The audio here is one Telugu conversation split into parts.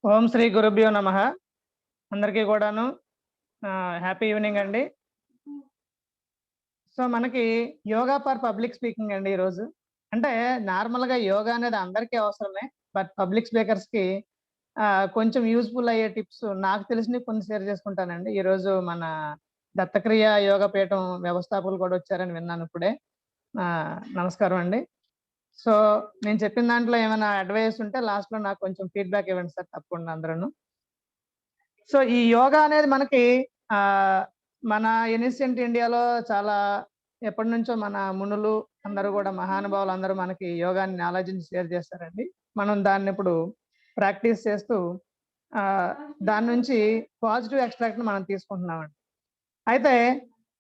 ఓం శ్రీ గురుభ్యో నమః. అందరికీ కూడాను హ్యాపీ ఈవినింగ్ అండి. సో, మనకి యోగా ఫర్ పబ్లిక్ స్పీకింగ్ అండి ఈరోజు. అంటే నార్మల్‌గా యోగా అనేది అందరికీ అవసరమే. బట్ పబ్లిక్ స్పీకర్స్‌కి కొంచెం యూజ్‌ఫుల్ అయ్యే టిప్స్ నాకు తెలిసినవి కొన్ని షేర్ చేసుకుంటానండి. ఈరోజు మన దత్తక్రియ యోగ పీఠం వ్యవస్థాపకులు కూడా వచ్చారని విన్నాను ఇప్పుడే. నమస్కారం అండి. సో, నేను చెప్పిన దాంట్లో ఏమైనా అడ్వైస్ ఉంటే లాస్ట్‌లో నాకు కొంచెం ఫీడ్‌బ్యాక్ ఇవ్వండి సార్ తప్పకుండా అందరూను. సో, ఈ యోగా అనేది మనకి ఆహ్, మన ఎనిసెంట్ ఇండియాలో చాలా ఎప్పటినుంచో మన మునులు అందరూ గూడా మహానుభావులందరూ మనకి యోగాని నాలెడ్జ్‌ని షేర్ చేస్తారండి. మనం దాన్నిప్పుడు ప్రాక్టీస్ చేస్తూ ఆహ్, దాని నుంచి పాజిటివ్ ఎక్స్‌ట్రాక్ట్‌ని మనం తీసుకుంటున్నామండి. అయితే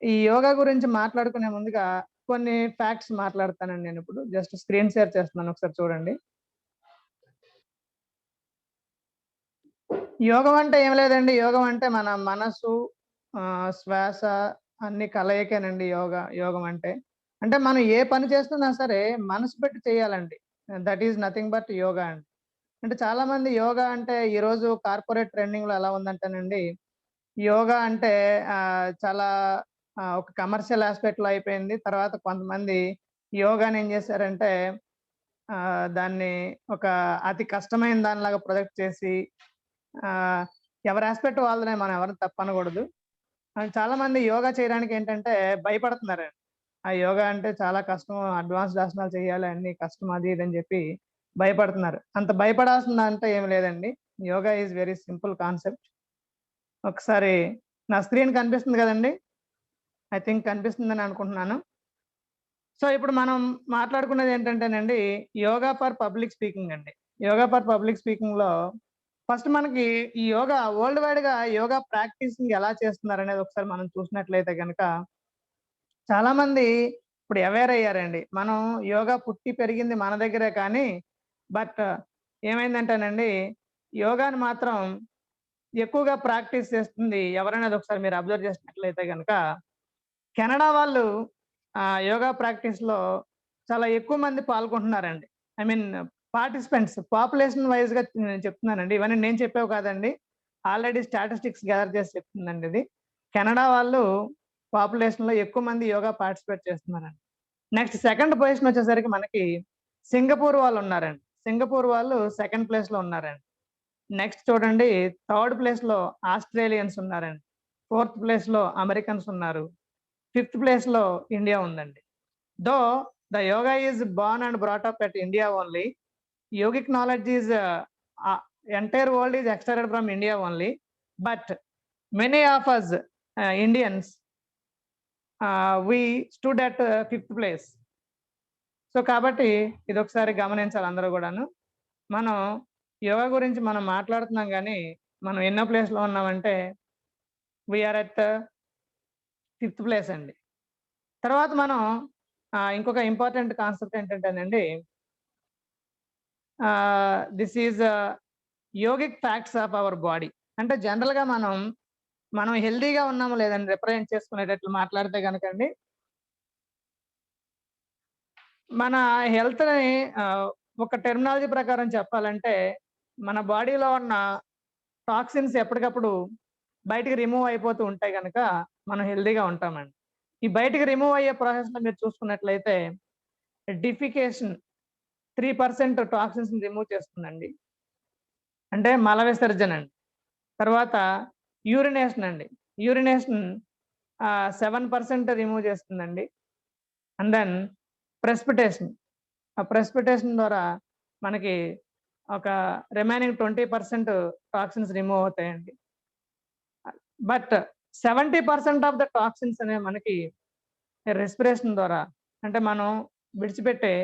ఈ యోగా గురించి మాట్లాడుకునే ముందుగా కొన్ని ఫ్యాక్ట్స్ మాట్లాడతానండి నేనిప్పుడు. జస్ట్ స్క్రీన్ షేర్ చేస్తున్నాను ఒకసారి చూడండి. యోగం అంటే ఏమి లేదండి. యోగం అంటే మన మనసు, శ్వాస అన్ని కలయికేనండి యోగం అంటే. అంటే మనం ఏ పని చేస్తున్నా సరే మనసు పెట్టి చేయాలండి. That is nothing but yoga అండి. అంటే చాలామంది యోగా అంటే ఈరోజు కార్పొరేట్ ట్రెండింగ్‌లో ఎలా ఉందంటేనండి, యోగా అంటే చాలా ఒక కమర్షియల్ యాస్పెక్ట్‌లో అయిపోయింది. తర్వాత కొంతమంది యోగాని ఏం చేశారంటే దాన్ని ఒక అతి కష్టమైన దానిలాగా ప్రొజెక్ట్ చేసి ఆహ్, ఎవరి యాస్పెక్ట్ వాళ్ళదే మనం ఎవరిని తప్పనకూడదు. చాలామంది యోగా చేయడానికి ఏంటంటే భయపడుతున్నారండి. ఆ యోగా అంటే చాలా కష్టం. అడ్వాన్స్‌డ్ ఆసనాలు చేయాలి. అన్నీ కష్టం అది ఇది అని చెప్పి భయపడుతున్నారు. అంత భయపడాల్సిందంతా ఏమి లేదండి. Yoga is very simple concept. ఒకసారి నా స్క్రీన్ కనిపిస్తుంది కదండీ! ఐ థింక్ కనిపిస్తుందని అనుకుంటున్నాను. సో, ఇప్పుడు మనం మాట్లాడుకునేది ఏంటంటేనండి, యోగా ఫర్ పబ్లిక్ స్పీకింగ్ అండి. యోగా ఫర్ పబ్లిక్ స్పీకింగ్‌లో ఫస్ట్ మనకి ఈ యోగా వరల్డ్ వైడ్‌గా యోగా ప్రాక్టీసింగ్ ఎలా చేస్తున్నారనేది ఒకసారి మనం చూసినట్లయితే గనక, చాలామంది ఇప్పుడు అవేర్ అయ్యారండి. మనం యోగా పుట్టి పెరిగింది మన దగ్గరే కానీ, బట్ ఏమైందంటేనండి, యోగాని మాత్రం ఎక్కువగా ప్రాక్టీస్ చేస్తుంది ఎవరనేది ఒకసారి మీరు అబ్జర్వ్ చేసినట్లయితే గనక, కెనడా వాళ్ళు యోగా ప్రాక్టీస్‌లో చాలా ఎక్కువ మంది పాల్గొంటున్నారండి. ఐ మీన్ పార్టిసిపెంట్స్ పాపులేషన్ వైస్‌గా నేను చెప్తున్నానండి. ఇవన్నీ నేను చెప్పేవి కాదండి. ఆల్రెడీ స్టాటిస్టిక్స్ గ్యాదర్ చేసి చెప్తుందండి ఇది. కెనడా వాళ్ళు పాపులేషన్‌లో ఎక్కువ మంది యోగా పార్టిసిపేట్ చేస్తున్నారండి. నెక్స్ట్ సెకండ్ పొజిషన్ వచ్చేసరికి మనకి సింగపూర్ వాళ్ళున్నారండి. సింగపూర్ వాళ్ళు సెకండ్ ప్లేస్‌లో ఉన్నారండి. నెక్స్ట్ చూడండి థర్డ్ ప్లేస్‌లో ఆస్ట్రేలియన్స్ ఉన్నారండి. ఫోర్త్ ప్లేస్‌లో అమెరికన్స్ ఉన్నారు. ఫిఫ్త్ ప్లేస్‌లో ఇండియా ఉందండి. Though the yoga is Born and brought up at India only. Yogic knowledge is entire world is extracted from India only. But many of us Indians we stood at fifth place. So కాబట్టి ఇదొకసారి గమనించాలి అందరూ గూడాను. మనం యోగా గురించి మనం మాట్లాడుతున్నాం గానీ, మనం ఎన్నో ప్లేస్‌లో ఉన్నామంటే వీఆర్ ఎట్ ఫిఫ్త్ ప్లేస్ అండి. తర్వాత మనం ఇంకొక ఇంపార్టెంట్ కాన్సెప్ట్ ఏంటంటేనండి, this is yogic facts of our body. అంటే జనరల్‌గా మనం హెల్తీగా ఉన్నామో లేదని రిప్రజెంట్ చేసుకునేటట్లు మాట్లాడితే గనకండి, మన హెల్త్‌ని ఆహ్, ఒక టెర్మినాలజీ ప్రకారం చెప్పాలంటే, మన బాడీలో ఉన్న టాక్సిన్స్ ఎప్పటికప్పుడు బయటికి రిమూవ్ అయిపోతూ ఉంటే గనక, మనం హెల్తీగా ఉంటామండి. ఈ బయటికి రిమూవ్ అయ్యే ప్రాసెస్‌లో మీరు చూసుకున్నట్లయితే, డిఫికేషన్ 3% టాక్సిన్స్‌ని రిమూవ్ చేస్తుందండి. అంటే మల విసర్జన అండి. తర్వాత యూరినేషన్ అండి. యూరినేషన్ 7% రిమూవ్ చేస్తుందండి. And then precipitation. ఆ ప్రెస్పిటేషన్ ద్వారా మనకి ఒక రిమైనింగ్ 20% టాక్సిన్స్ రిమూవ్ అవుతాయండి. బట్ 70% ఆఫ్ ద టాక్సిన్స్ అనేవి మనకి రెస్పిరేషన్ ద్వారా అంటే మనం విడిచిపెట్టే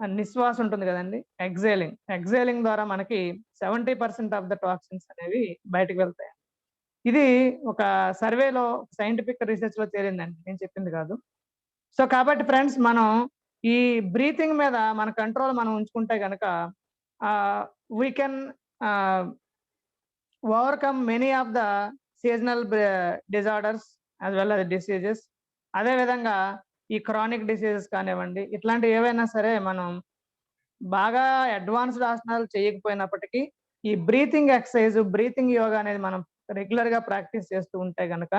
నిశ్వాస ఉంటుంది గదండీ! ఎక్సేలింగ్ ద్వారా మనకి 70% ఆఫ్ ద టాక్సిన్స్ అనేవి బయటకి వెళ్తాయి. ఇది ఒక సర్వేలో సైంటిఫిక్ రిసర్చ్‌లో తేలిందండి. నేను చెప్పింది కాదు. సో, కాబట్టి ఫ్రెండ్స్ మనం ఈ బ్రీతింగ్ మీద మన కంట్రోల్ మనం ఉంచుకుంటే గనక ah, we can ah, overcome many of the seasonal disorders as well as diseases. అదే విధంగా ఈ క్రానిక్ డిసీజెస్ కానివ్వండి, ఇట్లాంటివి ఏవైనా సరే మనం బాగా అడ్వాన్స్‌డ్ ఆసనాలు చేయకపోయినప్పటికీ, ఈ బ్రీతింగ్ ఎక్సర్సైజ్, బ్రీతింగ్ యోగా అనేది మనం రెగ్యులర్‌గా ప్రాక్టీస్ చేస్తూ ఉంటే గనక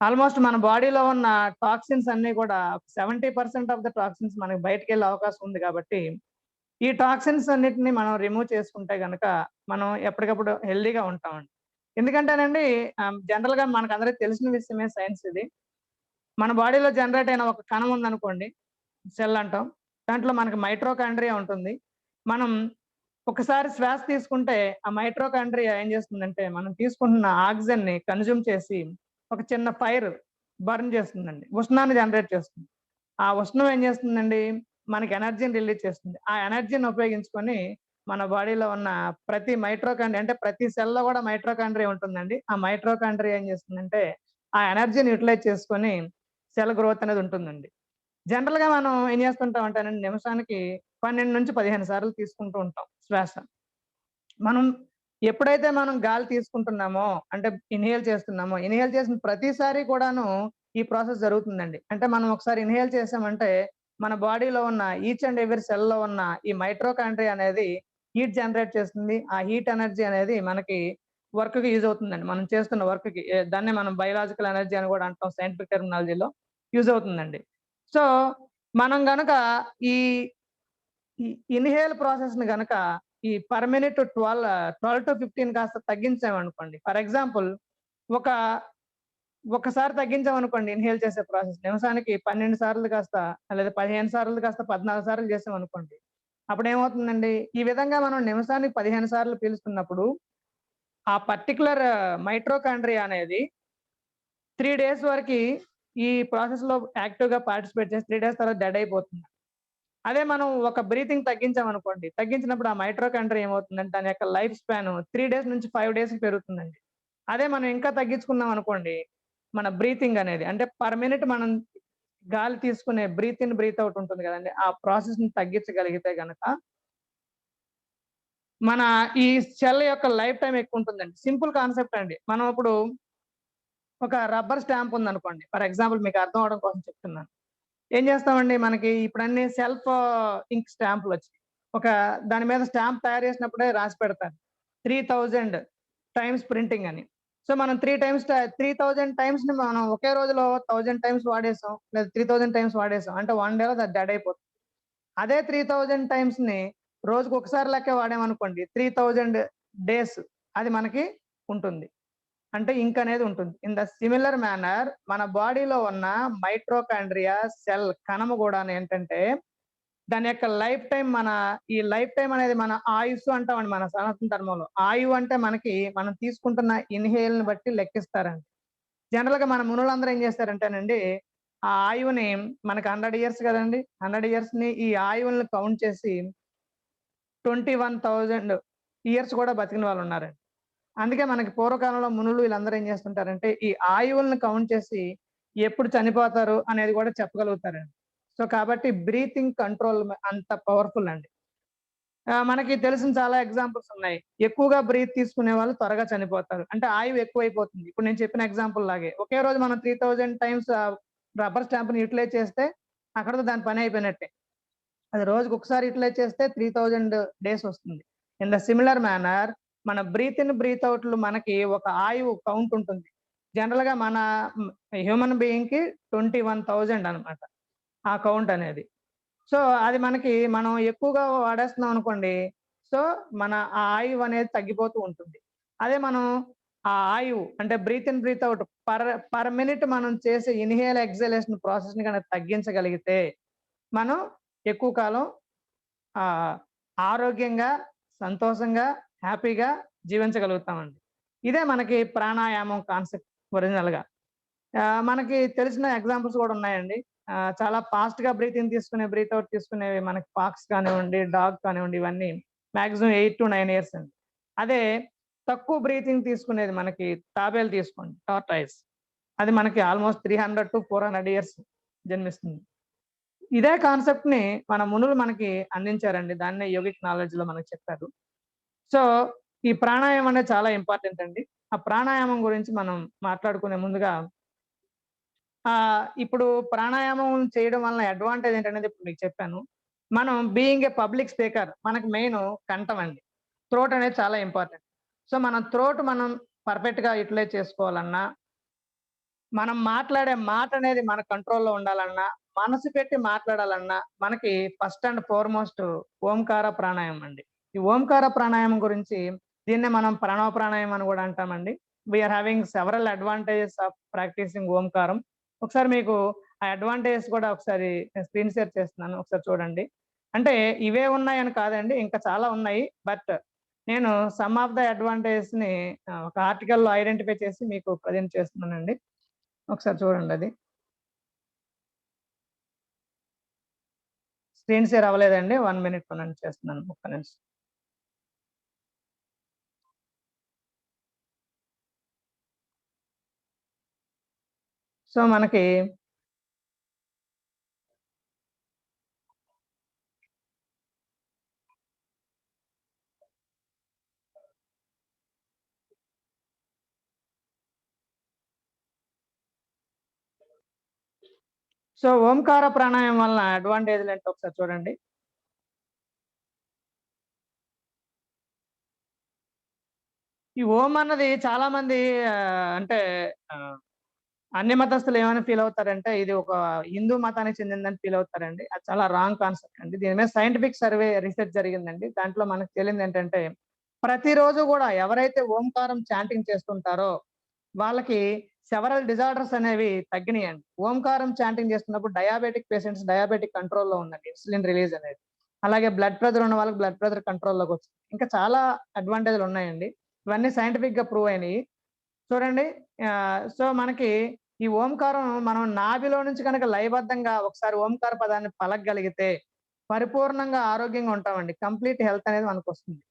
ఆల్‌మోస్ట్ మన బాడీలో ఉన్న టాక్సిన్స్ అన్నీ కూడా 70% ఆఫ్ ద టాక్సిన్స్ మనకి బయటికెళ్ళే అవకాశం ఉంది కాబట్టి, ఈ టాక్సిన్స్ అన్నిటిని మనం రిమూవ్ చేసుకుంటే గనక, మనం ఎప్పటికప్పుడు హెల్తీగా ఉంటామండి. ఎందుకంటేనండి జనరల్‌గా మనకందరికి తెలిసిన విషయమే సైన్స్ ఇది. మన బాడీలో జనరేట్ అయిన ఒక కణం ఉందనుకోండి, సెల్ అంటాం. దాంట్లో మనకి మైటోకాండ్రియా ఉంటుంది. మనం ఒకసారి శ్వాస తీసుకుంటే, ఆ మైటోకాండ్రియా ఏం చేస్తుందంటే, మనం తీసుకుంటున్న ఆక్సిజన్‌ని కన్జ్యూమ్ చేసి, ఒక చిన్న ఫైర్ బర్న్ చేస్తుందండి. ఉష్ణాన్ని జనరేట్ చేస్తుంది. ఆ ఉష్ణం ఏం చేస్తుందండి, మనకి ఎనర్జీని రిలీజ్ చేస్తుంది. ఆ ఎనర్జీని ఉపయోగించుకొని, మన బాడీలో ఉన్న ప్రతి మైటోకాండ్రియా అంటే ప్రతి సెల్‌లో కూడా మైటోకాండ్రియా ఉంటుందండి. ఆ మైటోకాండ్రియా ఏం చేస్తుందంటే, ఆ ఎనర్జీని యుటిలైజ్ చేసుకొని సెల్ గ్రోత్ అనేది ఉంటుందండి. జనరల్‌గా మనం ఏం చేస్తుంటాం అంటేనండి, నిమిషానికి 12-15 సార్లు తీసుకుంటూ ఉంటాం శ్వాస. మనం ఎప్పుడైతే మనం గాలి తీసుకుంటున్నామో, అంటే ఇన్‌హేల్ చేసిన ప్రతిసారి కూడాను ఈ ప్రాసెస్ జరుగుతుందండి. అంటే మనం ఒకసారి ఇన్‌హేల్ చేసామంటే, మన బాడీలో ఉన్న ఈచ్ అండ్ ఎవ్రి సెల్‌లో ఉన్న ఈ మైటోకాండ్రియా అనేది హీట్ జనరేట్ చేస్తుంది. ఆ హీట్ ఎనర్జీ అనేది మనకి వర్క్‌కి యూజ్ అవుతుందండి. మనం చేస్తున్న వర్క్‌కి. దాన్నే మనం బయోలాజికల్ ఎనర్జీ అని కూడా అంటాం సైంటిఫిక్ టెర్మినాలజీలో. యూజ్ అవుతుందండి. సో, మనం గనక ఈ ఈ ఇన్‌హేల్ ప్రాసెస్‌ని గనక ఈ పర్ మినిట్ 12-15 కాస్త తగ్గించామనుకోండి. ఫర్ ఎగ్జాంపుల్ ఒక ఒకసారి తగ్గించామనుకోండి ఇన్‌హేల్ చేసే ప్రాసెస్. నిమిషానికి 12 సార్లు కాస్త లేదా 15 సార్లు కాస్త 14 సార్లు చేసామనుకోండి. అప్పుడేమవుతుందండి, ఈ విధంగా మనం నిమిషానికి 15 సార్లు పీలుస్తున్నప్పుడు, ఆ పర్టిక్యులర్ మైటోకాండ్రియా అనేది 3 డేస్ వరకి ఈ ప్రాసెస్‌లో యాక్టివ్‌గా పార్టిసిపేట్ చేసి 3 డేస్ తర్వాత డెడ్ అయిపోతుంది. అదే మనం ఒక బ్రీతింగ్ తగ్గించామనుకోండి. తగ్గించినప్పుడు ఆ మైటోకాండ్రియా ఏమవుతుందంటే దాని యొక్క లైఫ్ స్పాన్ 3 డేస్ నుంచి 5 డేస్‌కి పెరుగుతుందండి. అదే మనం ఇంకా తగ్గించుకున్నాం అనుకోండి, మన బ్రీతింగ్ అనేది అంటే పర్ మినిట్ మనం గాలి తీసుకునే బ్రీత్ ఇన్, బ్రీత్ ఔట్ ఉంటుంది గదండీ! ఆ ప్రాసెస్‌ని తగ్గించగలిగితే గనక మన ఈ సెల్ యొక్క లైఫ్ టైమ్ ఎక్కువుంటుందండి. సింపుల్ కాన్సెప్ట్ అండి. మనం ఇప్పుడు ఒక రబ్బర్ స్టాంప్ ఉందనుకోండి. ఫర్ ఎగ్జాంపుల్ మీకు అర్థం అవ్వడం కోసం చెప్తున్నాను. ఏం చేస్తామండి మనకి ఇప్పుడన్నీ సెల్ఫ్ ఇంక్ స్టాంపులొచ్చాయి. ఒక దాని మీద స్టాంప్ తయారు చేసినప్పుడే రాసి పెడతారు. 3000 టైమ్స్ ప్రింటింగ్ అని. సో, మనం 3000 టైమ్స్‌ని మనం ఒకే రోజులో 1000 టైమ్స్ వాడేసాం. లేదా 3000 టైమ్స్ వాడేసాం. అంటే 1 డేలో అది డెడ్ అయిపోతుంది. అదే 3000 టైమ్స్‌ని రోజుకొకసారి లెక్కే వాడామనుకోండి. 3000 డేస్ అది మనకి ఉంటుంది. అంటే ఇంక్ అనేది ఉంటుంది. ఇన్ ద సిమిలర్ మేనర్ మన బాడీలో ఉన్న మైటోకాండ్రియా సెల్ కణము గూడాను ఏంటంటే, దాని యొక్క లైఫ్ టైమ్ ఈ లైఫ్ టైమ్ అనేది మన ఆయుస్సు అంటామండి మన సనాతన ధర్మంలో. ఆయువు అంటే మనకి మనం తీసుకుంటున్న ఇన్‌హేల్‌ని బట్టి లెక్కిస్తారండి. జనరల్‌గా మన మునులందరూ ఏం చేస్తారంటేనండి, ఆ ఆయువుని మనకి 100 ఇయర్స్ గదండీ! 100 ఇయర్స్‌ని ఈ ఆయువుల్ని కౌంట్ చేసి 21,000 ఇయర్స్ కూడా బతికిన వాళ్ళున్నారండి. అందుకే మనకి పూర్వకాలంలో మునులు వీళ్ళందరూ ఏం చేస్తుంటారంటే, ఈ ఆయువులను కౌంట్ చేసి ఎప్పుడు చనిపోతారు అనేది కూడా చెప్పగలుగుతారండి. సో, కాబట్టి బ్రీతింగ్ కంట్రోల్ అంత పవర్‌ఫుల్ అండి. మనకి తెలిసిన చాలా ఎగ్జాంపుల్స్ ఉన్నాయి. ఎక్కువగా బ్రీత్ తీసుకునే వాళ్ళు త్వరగా చనిపోతారు. అంటే ఆయువు ఎక్కువైపోతుంది. ఇప్పుడు నేను చెప్పిన ఎగ్జాంపుల్ లాగే. ఒకే రోజు మనం 3000 టైమ్స్ రబ్బర్ స్టాంప్‌ని యుటిలైజ్ చేస్తే అక్కడితో దాని పని అయిపోయినట్టే. అది రోజుకొకసారి యుటిలైజ్ చేస్తే 3000 డేస్ వస్తుంది. ఇన్ ద సిమిలర్ మేనర్ మన బ్రీత్ ఇన్, బ్రీత్ ఔట్‌లు మనకి ఒక ఆయువు కౌంట్ ఉంటుంది. జనరల్‌గా మన హ్మ్, హ్యూమన్ బీయింగ్‌కి 21,000 అన్నమాట. ఆ కౌంట్ అనేది. సో, అది మనకి మనం ఎక్కువగా వాడేస్తున్నాం అనుకోండి. సో, మన ఆ ఆయువు అనేది తగ్గిపోతూ ఉంటుంది. అదే మనం ఆ ఆయువు అంటే breathe in, breathe out per per minute మనం చేసే ఇన్‌హేల్, ఎక్స్‌హలేషన్ ప్రాసెస్‌ని గనక తగ్గించగలిగితే, మనం ఎక్కువ కాలం ఆహ్, ఆరోగ్యంగా, సంతోషంగా, హ్యాపీగా జీవించగలుగుతామండి. ఇదే మనకి ప్రాణాయామం కాన్సెప్ట్ ఒరిజినల్‌గా. మనకి తెలిసిన ఎగ్జాంపుల్స్ గూడా ఉన్నాయండి. చాలా ఫాస్ట్‌గా బ్రీత్ ఇన్ తీసుకునే, బ్రీత్ ఔట్ తీసుకునేవి మనకి ఫాక్స్ కానివ్వండి, డాగ్ కానివ్వండి ఇవన్నీ మాక్సిమం 8-9 ఇయర్స్ అండి. అదే తక్కువ బ్రీతింగ్ తీసుకునేది మనకి తాబేలు తీసుకోండి టార్టాయిస్. అది మనకి ఆల్‌మోస్ట్ 300-400 ఇయర్స్ జన్మిస్తుంది. ఇదే కాన్సెప్ట్‌ని మన మునులు మనకి అందించారండి. దాన్నే యోగిక్ నాలెడ్జ్‌లో మనకు చెప్పారు. సో, ఈ ప్రాణాయామం అనేది చాలా ఇంపార్టెంట్ అండి. ఆ ప్రాణాయామం గురించి మనం మాట్లాడుకునే ముందుగా ఇప్పుడు ప్రాణాయామం చేయడం వలన అడ్వాంటేజ్ ఏంటనేది ఇప్పుడు మీకు చెప్పాను. మనం బీయింగ్ ఏ పబ్లిక్ స్పీకర్ మనకు మెయిను కంఠం అండి. థ్రోట్ అనేది చాలా ఇంపార్టెంట్. సో, మనం థ్రోట్ మనం పర్ఫెక్ట్‌గా యుటిలైజ్ చేసుకోవాలన్నా, మనం మాట్లాడే మాట అనేది మన కంట్రోల్‌లో ఉండాలన్నా, మనసు పెట్టి మాట్లాడాలన్నా, మనకి ఫస్ట్ అండ్ ఫార్‌మోస్ట్ ఓంకార ప్రాణాయామం అండి. ఈ ఓంకార ప్రాణాయామం గురించి దీన్నే మనం ప్రణవ ప్రాణాయామం అని గూడా అంటామండి. We are having several advantages of practising ఓంకారం. ఒకసారి మీకు ఆ అడ్వాంటేజెస్ గూడా ఒకసారి స్క్రీన్ షేర్ చేస్తున్నాను. ఒకసారి చూడండి. అంటే ఇవే ఉన్నాయని కాదండి. ఇంకా చాలా ఉన్నాయి. బట్ నేను సమ్ ఆఫ్ ద అడ్వాంటేజెస్‌ని ఒక ఆర్టికల్‌లో ఐడెంటిఫై చేసి మీకు ప్రెజెంట్ చేస్తున్నానండి. ఒకసారి చూడండది. స్క్రీన్ షేర్ అవ్వలేదండి. 1 మినిట్ ఉండండి చేస్తున్నాను. ఒక్క నిమిషం. సో, మనకి సో, ఓంకార ప్రాణాయామం వలన అడ్వాంటేజ్‌లేంటో ఒకసారి చూడండి. ఈ ఓం అన్నది చాలా మంది అంటే ఆహ్, అన్ని మతస్థులు ఏమని ఫీల్ అవుతారంటే, ఇది ఒక హిందూ మతానికి చెందిందని ఫీల్ అవుతారండి. అది చాలా రాంగ్ కాన్సెప్ట్ అండి. దీని మీద సైంటిఫిక్ సర్వే రిసర్చ్ జరిగిందండి. దాంట్లో మనకు తేలిందేంటంటే, ప్రతిరోజు గూడా ఎవరైతే ఓంకారం చాంటింగ్ చేస్తుంటారో వాళ్ళకి సెవరల్ డిజార్డర్స్ అనేవి తగ్గినియండి. ఓంకారం చాంటింగ్ చేస్తున్నప్పుడు డయాబెటిక్ పేషెంట్స్ డయాబెటిక్ కంట్రోల్‌లో ఉందండి. ఇన్సులిన్ రిలీజ్ అనేది. అలాగే బ్లడ్ ప్రెషర్ ఉన్న వాళ్ళకి బ్లడ్ ప్రెషర్ కంట్రోల్‌లోకొచ్చింది. ఇంకా చాలా అడ్వాంటేజ్‌లు ఉన్నాయండి. ఇవన్నీ సైంటిఫిక్‌గా ప్రూవ్ అయినియి. చూడండి సో, మనకి ఈ ఓంకారం మనం నాభిలో నుంచి గనక లయబద్ధంగా ఒకసారి ఓంకార పదాన్ని పలకగలిగితే పరిపూర్ణంగా ఆరోగ్యంగా ఉంటామండి. కంప్లీట్ హెల్త్ అనేది మనకొస్తుంది.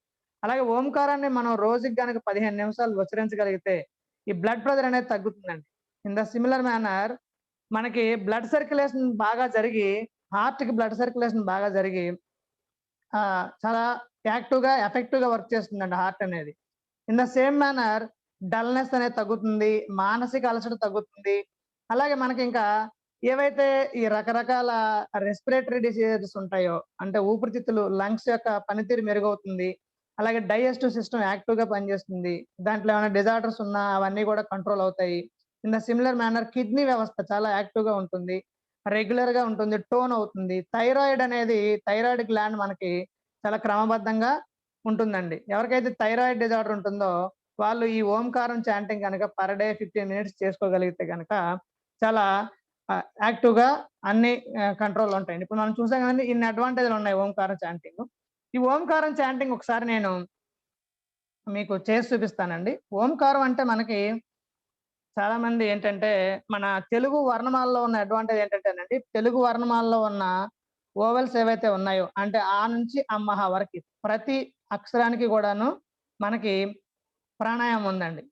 అలాగే ఓంకారాన్ని మనం రోజుకి గనక 15 నిమిషాలు ఉచ్చరించగలిగితే ఈ బ్లడ్ ప్రెషర్ అనేది తగ్గుతుందండి. ఇన్ ద సిమిలర్ మేనర్ మనకి బ్లడ్ సర్క్యులేషన్ బాగా జరిగి హార్ట్‌కి బ్లడ్ సర్క్యులేషన్ బాగా జరిగి చాలా యాక్టివ్‌గా, ఎఫెక్టివ్‌గా వర్క్ చేస్తుందండి హార్ట్ అనేది. In the same manner dullness అనేది తగ్గుతుంది. మానసిక అలసట తగ్గుతుంది. అలాగే మనకింకా ఏవైతే ఈ రకరకాల రెస్పిరేటరీ డిసీజెస్ ఉంటాయో, అంటే ఊపిరితిత్తులు, లంగ్స్ యొక్క పనితీరు మెరుగవుతుంది. అలాగే డైజెస్టివ్ సిస్టమ్ యాక్టివ్‌గా పనిచేస్తుంది. దాంట్లో ఏమైనా డిజార్డర్స్ ఉన్నా అవన్నీ గూడా కంట్రోల్ అవుతాయి. In the similar manner kidney వ్యవస్థ చాలా యాక్టివ్‌గా ఉంటుంది. రెగ్యులర్‌గా ఉంటుంది. టోన్ అవుతుంది. థైరాయిడ్ అనేది థైరాయిడ్ గ్లాండ్ మనకి చాలా క్రమబద్ధంగా ఉంటుందండి. ఎవరికైతే థైరాయిడ్ డిజార్డర్ ఉంటుందో, వాళ్ళు ఈ ఓంకారం చాంటింగ్ గనక పర్ డే 15 మినిట్స్ చేసుకోగలిగితే గనక చాలా యాక్టివ్‌గా అన్ని కంట్రోల్‌లో ఉంటాయండి. ఇప్పుడు మనం చూసాం కదండీ ఇన్ని అడ్వాంటేజ్‌లున్నాయి ఓంకారం చాంటింగు. ఈ ఓంకారం చాంటింగ్ ఒకసారి నేను మీకు చేసి చూపిస్తానండి. ఓంకారం అంటే మనకి చాలా మంది ఏంటంటే, మన తెలుగు వర్ణమాలలో ఉన్న అడ్వాంటేజ్ ఏంటంటేనండి, తెలుగు వర్ణమాలలో ఉన్న వోవెల్స్ ఏవైతే ఉన్నాయో, అంటే ఆ నుంచి అమ్మహ వరకి ప్రతి అక్షరానికి గూడాను మనకి ప్రాణాయామం ఉందండి.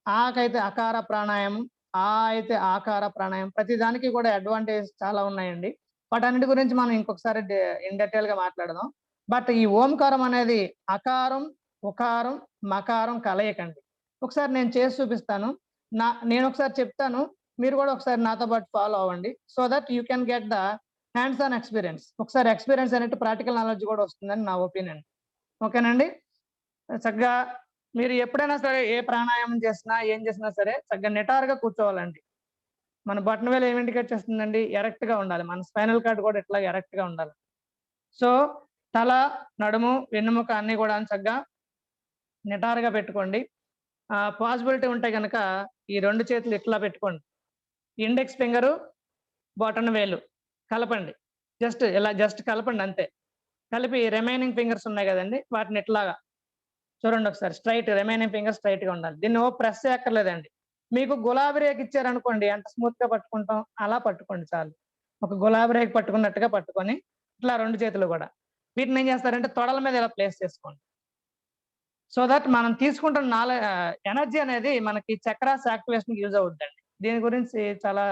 ఆకైతే అకార ప్రాణాయామం, ఆ అయితే ఆకార ప్రాణాయామం. ప్రతి దానికి కూడా అడ్వాంటేజెస్ చాలా ఉన్నాయండి. వాటన్నిటి గురించి మనం ఇంకొకసారి ఇన్ డీటెయిల్‌గా మాట్లాడదాం. బట్ ఈ ఓంకారం అనేది అకారం, ఉకారం, మకారం కలయికండి. ఒకసారి నేను చేసి చూపిస్తాను. నేనొకసారి చెప్తాను. మీరు గూడా ఒకసారి నాతో పాటు ఫాలో అవ్వండి. So that you can get the hands on experience. ఒకసారి ఎక్స్‌పీరియన్స్ అనేట్టు ప్రాక్టికల్ నాలెడ్జ్ గూడా వస్తుందని నా ఒపీనియన్. ఓకేనండి? చక్కగా మీరు ఎప్పుడైనా సరే ఏ ప్రాణాయామం చేసినా, ఏం చేసినా సరే చక్కగా నిటారుగా కూర్చోవాలండి. మన బొటనవేలు ఏం ఇండికేట్ చేస్తుందండి? ఎరెక్ట్‌గా ఉండాలి. మన స్పైనల్ కార్డ్ కూడా ఇట్లా ఎరెక్ట్‌గా ఉండాలి. సో, తల, నడుము, వెన్నెముక అన్నీ గూడాను చక్కగా నిటారుగా పెట్టుకోండి. పాసిబిలిటీ ఉంటే గనక ఈ 2 చేతులు ఇట్లా పెట్టుకోండి. ఇండెక్స్ ఫింగరు, బొటన వేలు కలపండి. జస్ట్ కలపండి అంతే. కలిపి రిమైనింగ్ ఫింగర్స్ ఉన్నాయి గదండీ! వాటిని ఇట్లాగా చూడండొకసారి. రిమైనింగ్ ఫింగర్ స్ట్రెయిట్‌గా ఉండాలి. దీన్ని ప్రెస్ చేయక్కర్లేదండి. మీకు గులాబీ రేఖ ఇచ్చారనుకోండి ఎంత స్మూత్‌గా పట్టుకుంటాం, అలా పట్టుకోండి చాలు. ఒక గులాబీ రేఖ పట్టుకున్నట్టుగా పట్టుకొని, ఇట్లా 2 చేతులు గూడా. వీటినేం చేస్తారంటే తొడల మీద ఇలా ప్లేస్ చేసుకోండి. సో థట్ మనం తీసుకుంటున్న ఎనర్జీ అనేది మనకి చక్రాస్ యాక్టివేషన్‌కి యూజ్ అవుద్దండి. దీని గురించి చాలా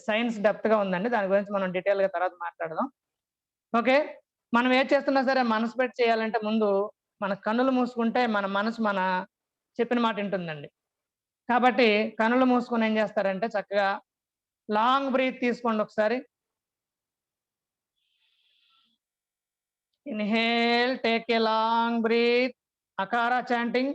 సైన్స్ డెప్త్‌గా ఉందండి. దాని గురించి మనం డీటెయిల్‌గా తర్వాత మాట్లాడదాం. ఓకే. మనం ఏది చేస్తున్నా సరే మనసు పెట్టి చేయాలంటే ముందు మన కన్నులు మూసుకుంటే మన మనసు చెప్పిన మాట ఇంటుందండి. కాబట్టి కన్నులు మూసుకొని ఏం చేస్తారంటే చక్కగా లాంగ్ బ్రీత్ తీసుకోండి ఒకసారి. Inhale, take a long breath. అకార చాంటింగ్.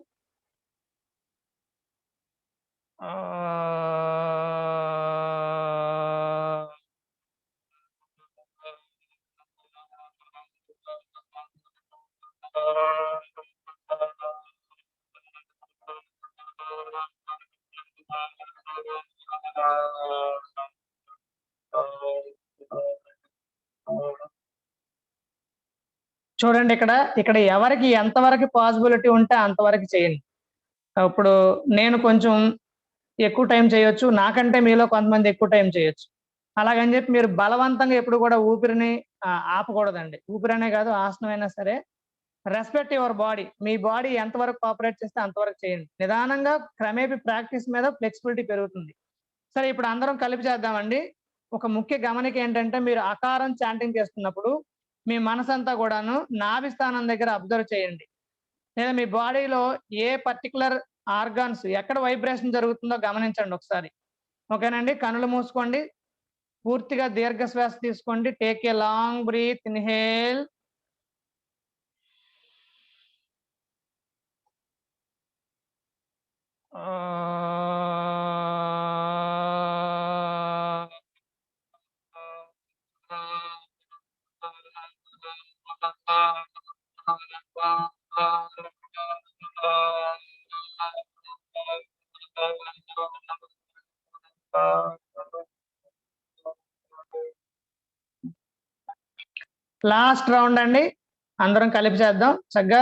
చూడండి ఇక్కడ ఎవరికి ఎంతవరకు పాసిబిలిటీ ఉంటే అంతవరకు చేయండి. ఇప్పుడు నేను కొంచెం ఎక్కువ టైం చేయొచ్చు. నాకంటే మీలో కొంతమంది ఎక్కువ టైం చేయొచ్చు. అలాగని చెప్పి మీరు బలవంతంగా ఎప్పుడు కూడా ఊపిరిని ఆపకూడదండి. ఊపిరనే కాదు, ఆసనమైనా సరే respect your body. Me body ఎంతవరకు కోఆపరేట్ చేస్తే అంతవరకు చేయండి. నిదానంగా క్రమేపీ ప్రాక్టీస్ మీద ఫ్లెక్సిబిలిటీ పెరుగుతుంది. సరే, ఇప్పుడు అందరం కలిపి చేద్దామండి. ఒక ముఖ్య గమనిక ఏంటంటే, మీరు అకారం చాంటింగ్ చేస్తున్నప్పుడు మీ మనసంతా కూడాను నాభి స్థానం దగ్గర అబ్జర్వ్ చేయండి. లేదా మీ బాడీలో ఏ పర్టిక్యులర్ ఆర్గాన్స్ ఎక్కడ వైబ్రేషన్ జరుగుతుందో గమనించండి ఒకసారి. ఓకేనండి. కనులు మూసుకోండి. పూర్తిగా దీర్ఘ శ్వాస తీసుకోండి. Take a long breath. Inhale. Last round అండి. అందరం కలిపి చేద్దాం. చక్కగా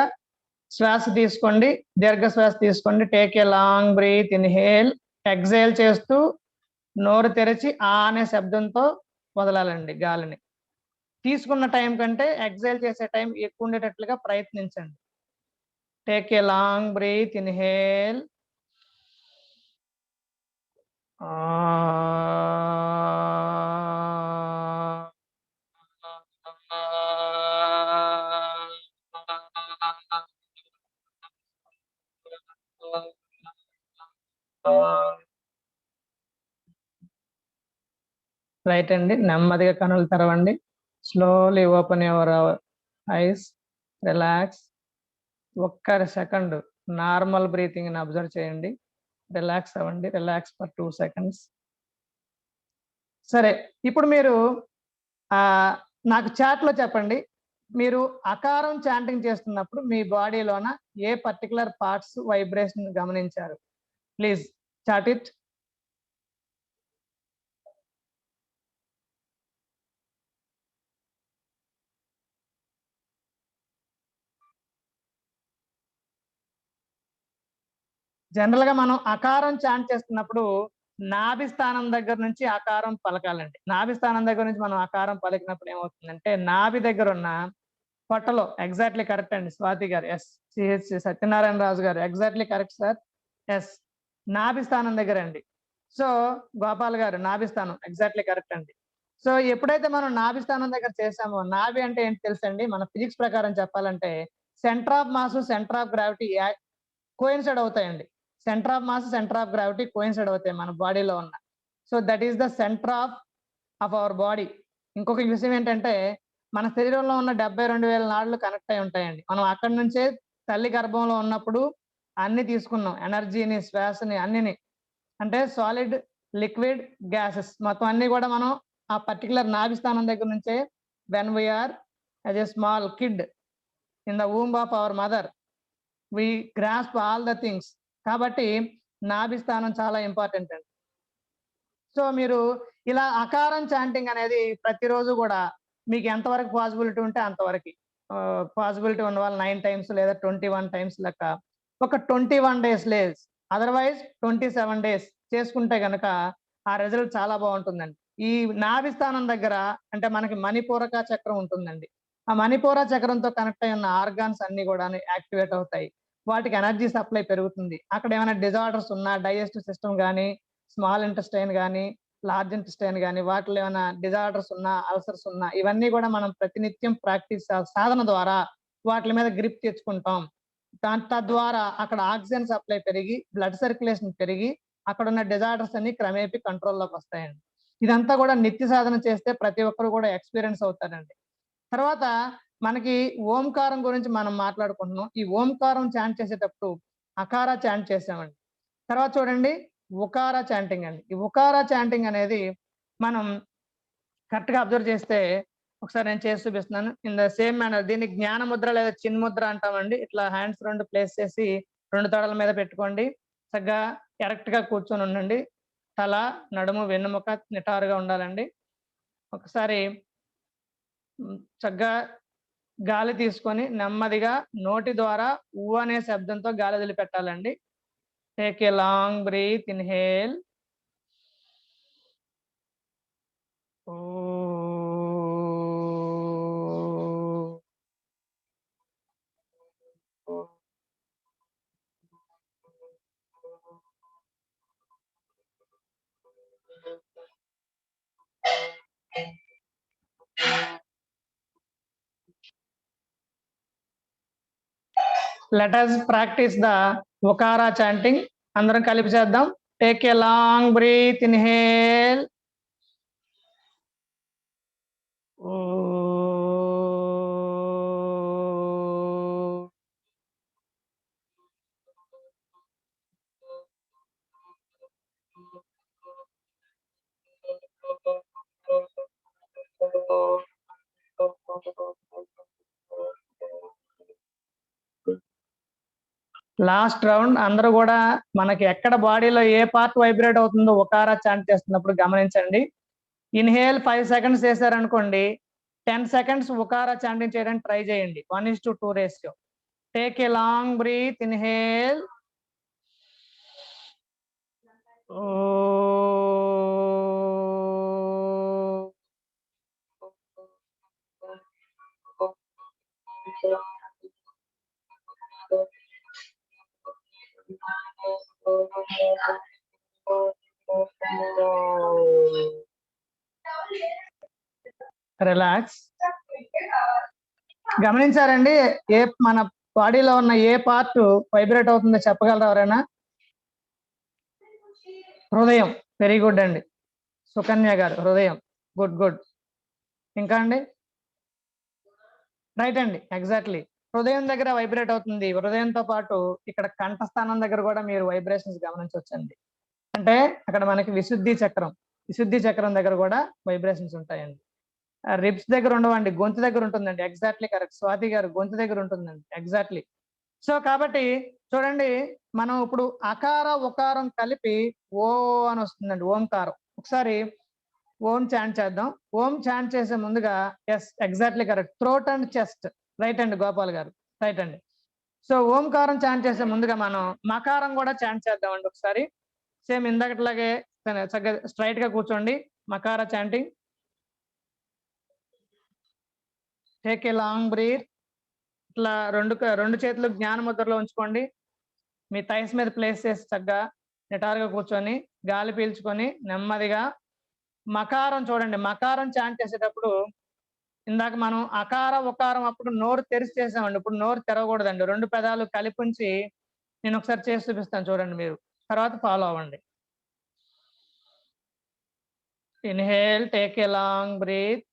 శ్వాస తీసుకోండి. దీర్ఘ శ్వాస తీసుకోండి. Take a long breath. Inhale. Exhale చేస్తూ నోరు తెరిచి ఆ అనే శబ్దంతో వదలాలండి గాలిని. తీసుకున్న టైం కంటే ఎక్సేల్ చేసే టైం ఎక్కువ ఉండేటట్లుగా ప్రయత్నించండి. Take a long breath. Inhale. Right అండి. నెమ్మదిగా కనులు తెరవండి. Slowly open your eyes. Relax. ఒక్క సెకండ్ నార్మల్ బ్రీతింగ్ ని అబ్జర్వ్ చేయండి. రిలాక్స్ అవ్వండి. Relax for 2 seconds. సరే, ఇప్పుడు మీరు నాకు చాట్ లో చెప్పండి. మీరు అకారం చాంటింగ్ చేస్తున్నప్పుడు మీ బాడీలోన ఏ పర్టికులర్ పార్ట్స్ వైబ్రేషన్ గమనించారు? Please chat it. జనరల్ గా మనం అకారం చాంట్ చేస్తున్నప్పుడు నాభి స్థానం దగ్గర నుంచి అకారం పలకాలండి. నాభి స్థానం దగ్గర నుంచి మనం అకారం పలికినప్పుడు ఏమవుతుందంటే, నాభి దగ్గర ఉన్న పొట్టలో ఎగ్జాక్ట్లీ కరెక్ట్ అండి స్వాతి గారు. ఎస్. సిహెచ్ సత్యనారాయణ రాజు గారు ఎగ్జాక్ట్లీ కరెక్ట్ సార్. ఎస్, నాభి స్థానం దగ్గర అండి. సో గోపాల్ గారు నాభి స్థానం ఎగ్జాక్ట్లీ కరెక్ట్ అండి. సో ఎప్పుడైతే మనం నాభి స్థానం దగ్గర చేసామో, నాభి అంటే ఏంటి తెలుసండి? మన ఫిజిక్స్ ప్రకారం చెప్పాలంటే centre of mass, centre of gravity coincide అవుతాయండి. Centre of mass, centre of gravity coincide అవుతాయి మన బాడీలో ఉన్న. So that is the centre of our body. ఇంకొక విషయం ఏంటంటే, మన శరీరంలో ఉన్న 72,000 నాడులు కనెక్ట్ అయి ఉంటాయండి. మనం అక్కడి నుంచే తల్లి గర్భంలో ఉన్నప్పుడు అన్ని తీసుకున్నాం. ఎనర్జీని, శ్వాసని, అన్నిని. అంటే సాలిడ్, లిక్విడ్, గ్యాసెస్ మొత్తం అన్ని కూడా మనం ఆ పర్టికులర్ నాభి స్థానం దగ్గర నుంచే when we are as a small kid in the womb of our mother we grasp all the things. కాబట్టి నాభి స్థానం చాలా ఇంపార్టెంట్ అండి. సో మీరు ఇలా అకారం చాంటింగ్ అనేది ప్రతిరోజు కూడా మీకు ఎంతవరకు పాసిబిలిటీ ఉంటే అంతవరకు, పాసిబిలిటీ ఉన్న వాళ్ళు 9 times లేదా 21 times లెక్క ఒక 21 days లేదు, అదర్వైజ్ 27 days చేసుకుంటే గనక ఆ రిజల్ట్ చాలా బాగుంటుందండి. ఈ నాభి స్థానం దగ్గర అంటే మనకి మణిపూరక చక్రం ఉంటుందండి. ఆ మణిపూర చక్రంతో కనెక్ట్ అయి ఉన్న ఆర్గాన్స్ అన్ని కూడా యాక్టివేట్ అవుతాయి. వాటికి ఎనర్జీ సప్లై పెరుగుతుంది. అక్కడ ఏమైనా డిజార్డర్స్ ఉన్నా, డైజెస్టివ్ సిస్టమ్ కానీ, స్మాల్ ఇంటెస్టైన్ కానీ, లార్జ్ ఇంటెస్టైన్ కానీ, వాటిలో ఏమైనా డిజార్డర్స్ ఉన్నా, అల్సర్స్ ఉన్నా, ఇవన్నీ కూడా మనం ప్రతినిత్యం ప్రాక్టీస్ సాధన ద్వారా వాటి మీద గ్రిప్ తెచ్చుకుంటాం. తద్వారా అక్కడ ఆక్సిజన్ సప్లై పెరిగి, బ్లడ్ సర్క్యులేషన్ పెరిగి, అక్కడ ఉన్న డిజార్డర్స్ అన్ని క్రమేపీ కంట్రోల్లోకి వస్తాయండి. ఇదంతా కూడా నిత్య సాధన చేస్తే ప్రతి ఒక్కరు కూడా ఎక్స్పీరియన్స్ అవుతారండి. తర్వాత మనకి ఓంకారం గురించి మనం మాట్లాడుకుంటున్నాం. ఈ ఓంకారం చాంట్ చేసేటప్పుడు అకార చాంట్ చేసామండి. తర్వాత చూడండి ఉకార చాంటింగ్ అండి. ఈ ఉకార చాంటింగ్ అనేది మనం కరెక్ట్‌గా అబ్జర్వ్ చేస్తే ఒకసారి నేను చేసి చూపిస్తున్నాను. ఇన్ ద సేమ్ మేనర్ దీన్ని జ్ఞాన ముద్ర లేదా చిన్ముద్ర అంటామండి. ఇట్లా హ్యాండ్స్ 2 ప్లేస్ చేసి 2 తొడల మీద పెట్టుకోండి. చక్కగా కరెక్ట్‌గా కూర్చొని ఉండండి. తల, నడుము, వెన్నుముక నిటారుగా ఉండాలండి. ఒకసారి చక్కగా గాలి తీసుకొని నెమ్మదిగా నోటి ద్వారా ఊ అనే శబ్దంతో గాలి వదిలిపెట్టాలండి. Take a long breath, inhale. Let us practice the Ukara chanting. అందరం కలిపి చేద్దాం. Take a long breath, inhale. Last round అందరూ కూడా మనకి ఎక్కడ బాడీలో ఏ పార్ట్ వైబ్రేట్ అవుతుందో ఒకారా చాంట్ చేస్తున్నప్పుడు గమనించండి. ఇన్హేల్ 5 సెకండ్స్ చేశారనుకోండి, 10 సెకండ్స్ ఉకారా చాంటింగ్ చేయడానికి ట్రై చేయండి. 1:2 ratio. Take a long breath, inhale. Relax. గమనించారండి ఏ మన బాడీలో ఉన్న ఏ పార్ట్ వైబ్రేట్ అవుతుందో చెప్పగలరా ఎవరైనా? హృదయం. వెరీ గుడ్ అండి. సుకన్య గారు హృదయం. Good good. ఇంకా అండి? రైట్ అండి. ఎగ్జాక్ట్‌లీ. హృదయం దగ్గర వైబ్రేట్ అవుతుంది. హృదయంతో పాటు ఇక్కడ కంఠస్థానం దగ్గర కూడా మీరు వైబ్రేషన్స్ గమనించొచ్చండి. అంటే అక్కడ మనకి విశుద్ధి చక్రం దగ్గర కూడా వైబ్రేషన్స్ ఉంటాయండి. రిబ్స్ దగ్గర ఉండవండి. గొంతు దగ్గర ఉంటుందండి. Exactly correct. స్వాతి గారు గొంతు దగ్గర ఉంటుందండి. ఎగ్జాక్ట్‌లీ. సో కాబట్టి చూడండి మనం ఇప్పుడు అకార, ఉకారం కలిపి ఓ అని వస్తుందండి. ఓంకారం. ఒకసారి ఓం చాంట్ చేద్దాం. ఓం చాంట్ చేసే ముందుగా exactly correct. Throat and chest. Right అండి గోపాల్ గారు. రైట్ అండి. సో ఓంకారం చాంట్ చేసే ముందుగా మనం మకారం కూడా చాంట్ చేద్దామండి ఒకసారి. సేమ్ ఇందాకట్లాగే చక్కగా స్ట్రైట్ గా కూర్చోండి. మకార chanting. Take a long breath. ఇట్లా రెండు చేతులు జ్ఞాన ముద్రలో ఉంచుకోండి. మీ థైస్ మీద ప్లేస్ చేసి చక్కగా నిటారుగా కూర్చొని గాలి పీల్చుకొని నెమ్మదిగా మకారం చూడండి. మకారం చాంట్ చేసేటప్పుడు ఇందాక మనం అకార, ఉకారం అప్పుడు నోరు తెరిచి చేసామండి. ఇప్పుడు నోరు తెరవకూడదండి. 2 పెదాలు కలిపుంచి నేను ఒకసారి చేసి చూపిస్తాను చూడండి మీరు. తర్వాత ఫాలో అవ్వండి. Inhale, take a long breath.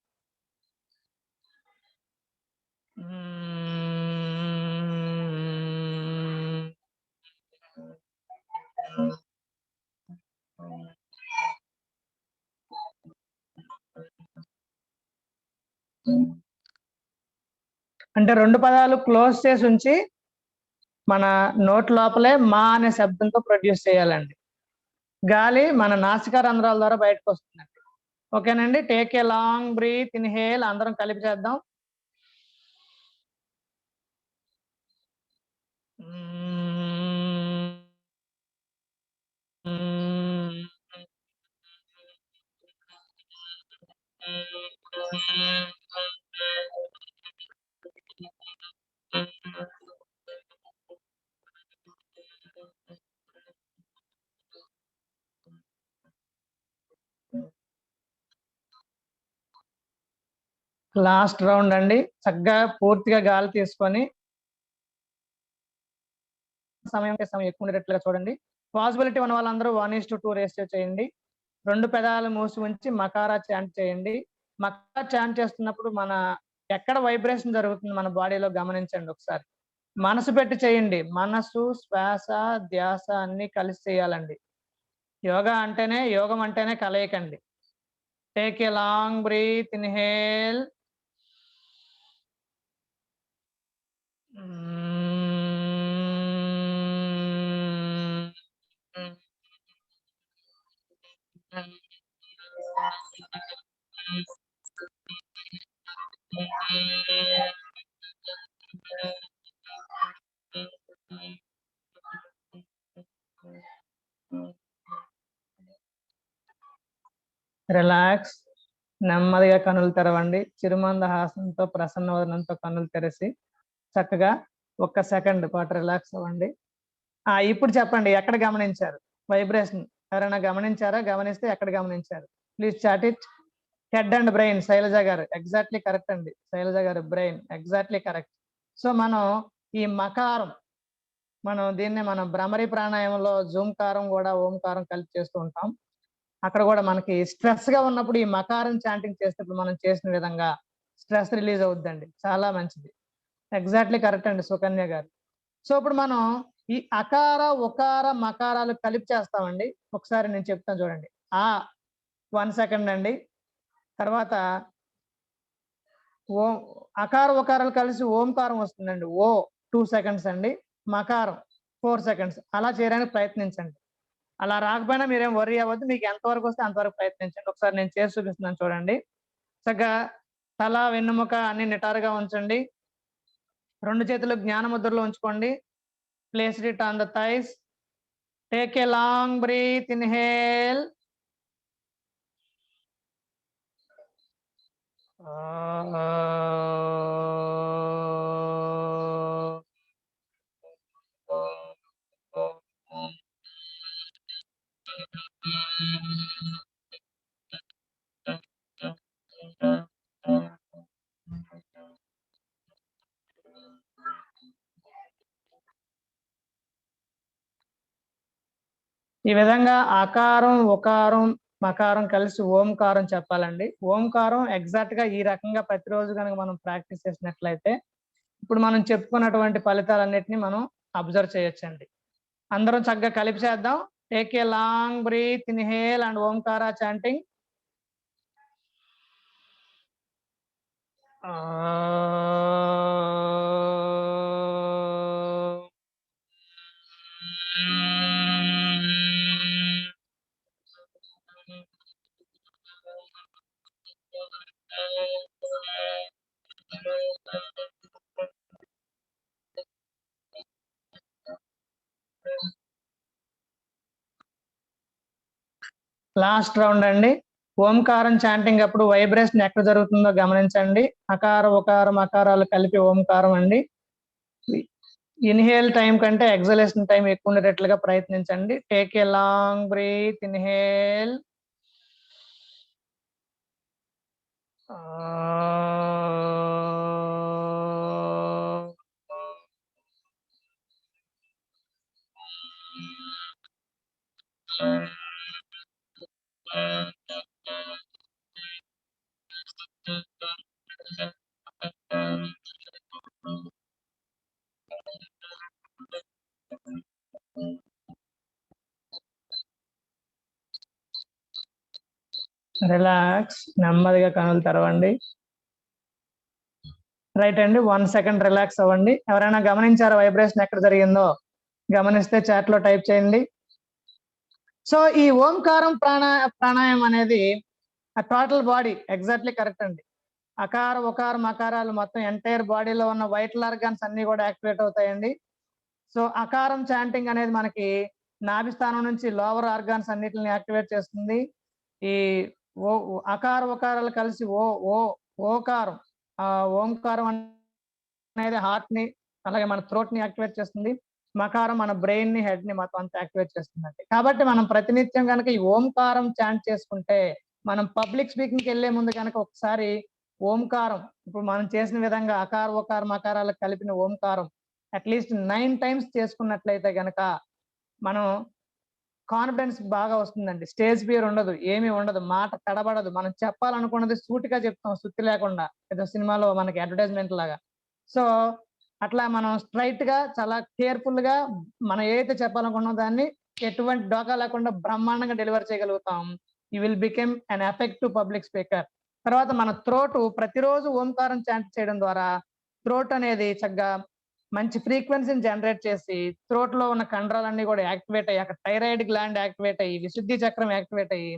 అంటే 2 పదాలు క్లోజ్ చేసి ఉంచి మన నోట్ లోపలే మా అనే శబ్దంతో ప్రొడ్యూస్ చేయాలండి. గాలి మన నాసికా రంధ్రాల ద్వారా బయటకు వస్తుందండి. ఓకేనండి. Take a long breath, inhale. అందరం కలిపి చేద్దాం. లాస్ట్ రౌండ్ అండి. చక్కగా పూర్తిగా గాలి తీసుకొని సమయం ఎక్కువ ఉండేటట్లుగా చూడండి. పాసిబిలిటీ ఉన్న వాళ్ళందరూ 1:2 రేషియో చేయండి. 2 పెదాలు మూసి ఉంచి మకారా చాంట్ చేయండి. మకారా చాంట్ చేస్తున్నప్పుడు మన ఎక్కడ వైబ్రేషన్ జరుగుతుంది మన బాడీలో గమనించండి ఒకసారి. మనసు పెట్టి చేయండి. మనసు, శ్వాస, ధ్యాస అన్నీ కలిసి చేయాలండి. యోగం అంటేనే కలయికండి. Take a long breath, inhale. Relax. నెమ్మదిగా కనులు తెరవండి. చిరుమందహాసంతో, ప్రసన్న వదనంతో కన్నులు తెరిసి చక్కగా ఒక్క సెకండ్ పాటు రిలాక్స్ అవ్వండి. ఇప్పుడు చెప్పండి ఎక్కడ గమనించారు వైబ్రేషన్? ఎవరైనా గమనించారా? గమనిస్తే ఎక్కడ గమనించారు? Please chat it. Head and brain. Shailaja గారు ఎగ్జాక్ట్లీ కరెక్ట్ అండి. శైలజ గారు బ్రెయిన్ ఎగ్జాక్ట్లీ కరెక్ట్. సో మనం ఈ మకారం, దీన్ని భ్రమరి ప్రాణాయామంలో జూంకారం కూడా ఓంకారం కలిపి చేస్తూ ఉంటాం. అక్కడ కూడా మనకి స్ట్రెస్ గా ఉన్నప్పుడు ఈ మకారం చాంటింగ్ చేసేటప్పుడు మనం చేసిన విధంగా స్ట్రెస్ రిలీజ్ అవుద్దండి. చాలా మంచిది. ఎగ్జాక్ట్లీ కరెక్ట్ అండి సుకన్య గారు. సో ఇప్పుడు మనం ఈ అకార, ఉకార, మకారాలు కలిపి చేస్తామండి. ఒకసారి నేను చెప్తాను చూడండి. 1 సెకండ్ అండి. తర్వాత ఓ అకార, ఉకారాలు కలిసి ఓంకారం వస్తుందండి. 2 సెకండ్స్ అండి. మకారం 4 సెకండ్స్. అలా చేయడానికి ప్రయత్నించండి. అలా రాకపోయినా మీరేం వర్రీ అవ్వద్దు. మీకు ఎంతవరకు వస్తే అంతవరకు ప్రయత్నించండి. ఒకసారి నేను చేసి చూపిస్తున్నాను చూడండి. చక్కగా తల, వెన్నుముక అన్ని నిటారుగా ఉంచండి. 2 చేతులు జ్ఞాన ముద్రలో ఉంచుకోండి. Place it on the thighs. Take a long breath, inhale. ఈ విధంగా అకారం, ఉకారం, మకారం కలిసి ఓంకారం చెప్పాలండి. ఓంకారం ఎగ్జాక్ట్‌గా ఈ రకంగా ప్రతిరోజు గనుక మనం ప్రాక్టీస్ చేసినట్లయితే ఇప్పుడు మనం చెప్పుకున్నటువంటి ఫలితాలన్నిటిని మనం అబ్జర్వ్ చేయొచ్చండి. అందరం చక్కగా కలిపి చేద్దాం. Take a long breath, inhale and ఓంకార చాంటింగ్. లాస్ట్ రౌండ్ అండి. ఓంకారం చాంటింగ్ అప్పుడు వైబ్రేషన్ ఎక్కడ జరుగుతుందో గమనించండి. అకార, ఉకార, మకారాలు కలిపి ఓంకారం అండి. ఇన్‌హేల్ టైం కంటే ఎక్సలేషన్ టైం ఎక్కువ ఉండేటట్లుగా ప్రయత్నించండి. Take a long breath, inhale. Relax. నెమ్మదిగా కనులు తెరవండి. రైట్ అండి. 1 సెకండ్ రిలాక్స్ అవ్వండి. ఎవరైనా గమనించారా వైబ్రేషన్ ఎక్కడ జరిగిందో? గమనిస్తే చాట్ లో టైప్ చేయండి. సో ఈ ఓంకారం ప్రాణాయామం అనేది టోటల్ బాడీ ఎగ్జాక్ట్లీ కరెక్ట్ అండి. అకార, ఉకార, మకారాలు మొత్తం ఎంటైర్ బాడీలో ఉన్న వైటల్ ఆర్గాన్స్ అన్ని కూడా యాక్టివేట్ అవుతాయండి. సో అకారం చాంటింగ్ అనేది మనకి నాభి స్థానం నుంచి లోవర్ ఆర్గాన్స్ అన్నిటిని యాక్టివేట్ చేస్తుంది. ఈ అకార, ఉకారాలు కలిసి ఓకారం, ఓంకారం అనేది హార్ట్ ని, అలాగే మన థ్రోట్ ని యాక్టివేట్ చేస్తుంది. మకారం మన బ్రెయిన్ ని, హెడ్ ని మొత్తం అంతా యాక్టివేట్ చేస్తుందండి. కాబట్టి మనం ప్రతినిత్యం కనుక ఈ ఓంకారం చాంట్ చేసుకుంటే, మనం పబ్లిక్ స్పీకింగ్కి వెళ్లే ముందు కనుక ఒకసారి ఓంకారం ఇప్పుడు మనం చేసిన విధంగా అకార, ఉకార, మకారాలకు కలిపిన ఓంకారం అట్లీస్ట్ 9 టైమ్స్ చేసుకున్నట్లయితే గనక మనం కాన్ఫిడెన్స్ బాగా వస్తుందండి. స్టేజ్ ఫియర్ ఉండదు. ఏమీ ఉండదు. మాట తడబడదు. మనం చెప్పాలనుకున్నది సూటిగా చెప్తాం సుత్తి లేకుండా. ఏదో సినిమాలో మనకి అడ్వర్టైజ్‌మెంట్ లాగా. సో, అట్లా మనం స్ట్రెయిట్‌గా చాలా కేర్‌ఫుల్‌గా మనం ఏదైతే చెప్పాలనుకున్నామో దాన్ని ఎటువంటి డోకా లేకుండా బ్రహ్మాండంగా డెలివర్ చేయగలుగుతాం. You will become an effective public speaker. తర్వాత మన థ్రోటు ప్రతిరోజు ఓంకారం చాంట్ చేయడం ద్వారా థ్రోట్ అనేది చక్కగా మంచి ఫ్రీక్వెన్సీని జనరేట్ చేసి థ్రోట్‌లో ఉన్న కండరాలన్నీ గూడా యాక్టివేట్ అయ్యి, అక్కడ థైరాయిడ్ గ్లాండ్ యాక్టివేట్ అయ్యి, విశుద్ధి చక్రం యాక్టివేట్ అయ్యి,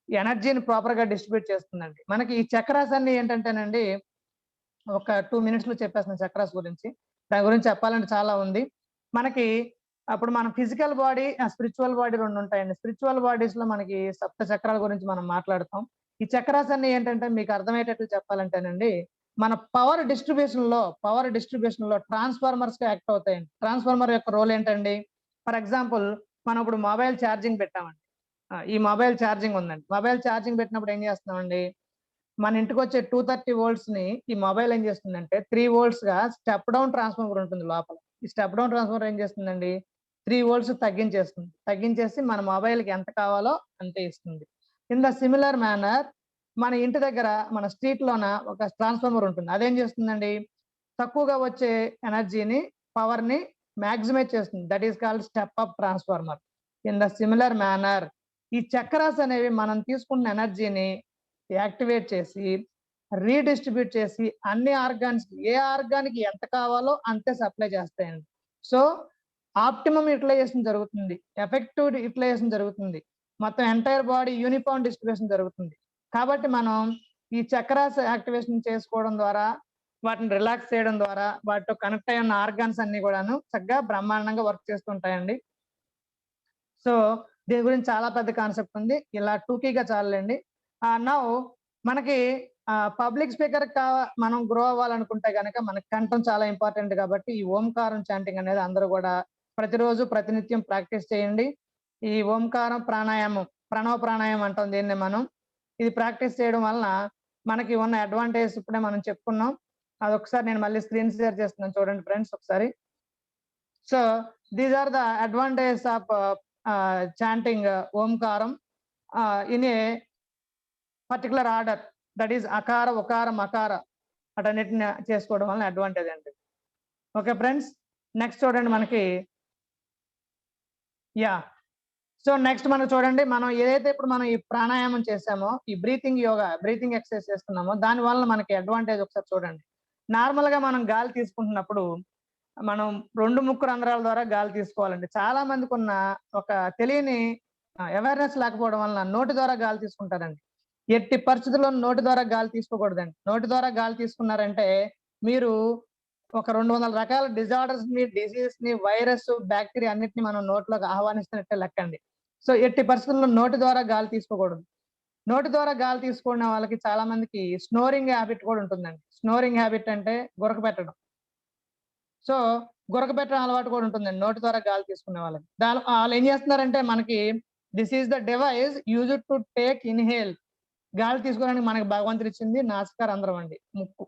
ఎనర్జీని ప్రాపర్‌గా డిస్ట్రిబ్యూట్ చేస్తుందండి. మనకి ఈ చక్రాస్ అన్నీ ఏంటంటేనండి, ఒక 2 మినిట్స్‌లో చెప్పేస్తాను చక్రాస్ గురించి. దాని గురించి చెప్పాలంటే చాలా ఉంది. మనకి అప్పుడు మన ఫిజికల్ బాడీ, స్పిరిచువల్ బాడీ 2 ఉంటాయండి. స్పిరిచువల్ బాడీస్‌లో మనకి సప్త చక్రాల గురించి మనం మాట్లాడతాం. ఈ చక్రాస్ అన్నీ ఏంటంటే మీకు అర్థమయ్యేటట్లు చెప్పాలంటేనండి, మన పవర్ డిస్ట్రిబ్యూషన్‌లో ట్రాన్స్‌ఫార్మర్స్‌గా యాక్ట్ అవుతాయండి. ట్రాన్స్‌ఫార్మర్ యొక్క రోల్ ఏంటండి? ఫర్ ఎగ్జాంపుల్ మనం ఇప్పుడు మొబైల్ ఛార్జింగ్ పెట్టామండి. ఈ మొబైల్ ఛార్జింగ్ ఉందండి. మొబైల్ ఛార్జింగ్ పెట్టినప్పుడు ఏం చేస్తున్నామండి? మన ఇంటికొచ్చే 230 వోల్ట్స్‌ని ఈ మొబైల్ ఏం చేస్తుందంటే 3 వోల్ట్స్‌గా స్టెప్ డౌన్ ట్రాన్స్‌ఫార్మర్ ఉంటుంది లోపల. ఈ స్టెప్ డౌన్ ట్రాన్స్‌ఫార్మర్ ఏం చేస్తుందండి? 3 వోల్ట్స్ తగ్గించేస్తుంది. తగ్గించేసి మన మొబైల్‌కి ఎంత కావాలో అంతే ఇస్తుంది. ఇన్ ద సిమిలర్ మేనర్ మన ఇంటి దగ్గర మన స్ట్రీట్‌లోన ఒక ట్రాన్స్‌ఫార్మర్ ఉంటుంది. అదేం చేస్తుందండి? తక్కువగా వచ్చే ఎనర్జీని, పవర్‌ని మాక్సిమైజ్ చేస్తుంది. That is called step up transformer. In the similar manner ఈ చక్రాస్ అనేవి మనం తీసుకున్న ఎనర్జీని యాక్టివేట్ చేసి, రీడిస్ట్రిబ్యూట్ చేసి అన్ని ఆర్గాన్స్‌కి ఏ ఆర్గాన్‌కి ఎంత కావాలో అంతే సప్లై చేస్తాయండి. సో, ఆప్టిమమ్ యుటిలైజేషన్ జరుగుతుంది. ఎఫెక్టివ్ యుటిలైజేషన్ జరుగుతుంది. మొత్తం ఎంటైర్ బాడీ యూనిఫార్మ్ డిస్ట్రిబ్యూషన్ జరుగుతుంది. కాబట్టి మనం ఈ చక్రాస్ యాక్టివేషన్ చేసుకోవడం ద్వారా, వాటిని రిలాక్స్ చేయడం ద్వారా, వాటితో కనెక్ట్ అయ్యి ఉన్న ఆర్గాన్స్ అన్నీ కూడాను చక్కగా బ్రహ్మాండంగా వర్క్ చేస్తుంటాయండి. సో, దీని గురించి చాలా పెద్ద కాన్సెప్ట్ ఉంది. ఇలా టూకీగా చాలులెండి. నౌ మనకి పబ్లిక్ స్పీకర్ మనం గ్రో అవ్వాలనుకుంటే గనక మనకి కంఠం చాలా ఇంపార్టెంట్ కాబట్టి, ఈ ఓంకారం చాంటింగ్ అనేది అందరూ గూడా ప్రతిరోజు, ప్రతినిత్యం ప్రాక్టీస్ చేయండి. ఈ ఓంకారం ప్రాణాయామం, ప్రణవ ప్రాణాయామం అంటాం దీన్ని మనం. ఇది ప్రాక్టీస్ చేయడం వలన మనకి ఉన్న అడ్వాంటేజెస్ ఇప్పుడే మనం చెప్పుకున్నాం. అదొకసారి నేను మళ్ళీ స్క్రీన్ షేర్ చేస్తున్నాను చూడండి ఫ్రెండ్స్ ఒకసారి. So these are the advantages of chanting Omkaram in a particular order. That is Akara, Okara, Makara. అటన్నిటిని చేసుకోవడం వలన అడ్వాంటేజ్ అండి. ఓకే ఫ్రెండ్స్, నెక్స్ట్ చూడండి మనకి. సో నెక్స్ట్ మనం చూడండి, మనం ఏదైతే ఇప్పుడు మనం ఈ ప్రాణాయామం చేసామో, ఈ బ్రీతింగ్ ఎక్సర్సైజ్ చేస్తున్నామో దాని వలన మనకి అడ్వాంటేజ్ ఒకసారి చూడండి. నార్మల్ గా మనం గాలి తీసుకుంటున్నప్పుడు మనం 2 ముక్కు రంధ్రాల ద్వారా గాలి తీసుకోవాలండి. చాలా మందికున్న ఒక తెలియని అవేర్‌నెస్ లేకపోవడం వలన నోటి ద్వారా గాలి తీసుకుంటారండి. ఎట్టి పరిస్థితుల్లో నోటి ద్వారా గాలి తీసుకోకూడదండి. నోటి ద్వారా గాలి తీసుకున్నారంటే మీరు ఒక 200 రకాల డిసీజెస్‌ని, వైరస్, బాక్టీరియా అన్నిటిని మనం నోట్లోకి ఆహ్వానిస్తున్నట్టే లెక్కండి. సో, ఎట్టి పరిస్థితుల్లో నోటి ద్వారా గాలి తీసుకోకూడదు. నోటి ద్వారా గాలి తీసుకున్న వాళ్ళకి చాలా మందికి స్నోరింగ్ హాబిట్ కూడా ఉంటుందండి. స్నోరింగ్ హాబిట్ అంటే గురక పెట్టడం. సో, గురకబెట్టడం అలవాటు కూడా ఉంటుందండి నోటి ద్వారా గాలి తీసుకునే వాళ్ళకి. ఆళ్ళేం చేస్తున్నారంటే మనకి this is the device used to take inhale. గాలి తీసుకోవడానికి మనకి భగవంతుడిచ్చింది నాసికా రంధ్రం అండి. ముక్కు.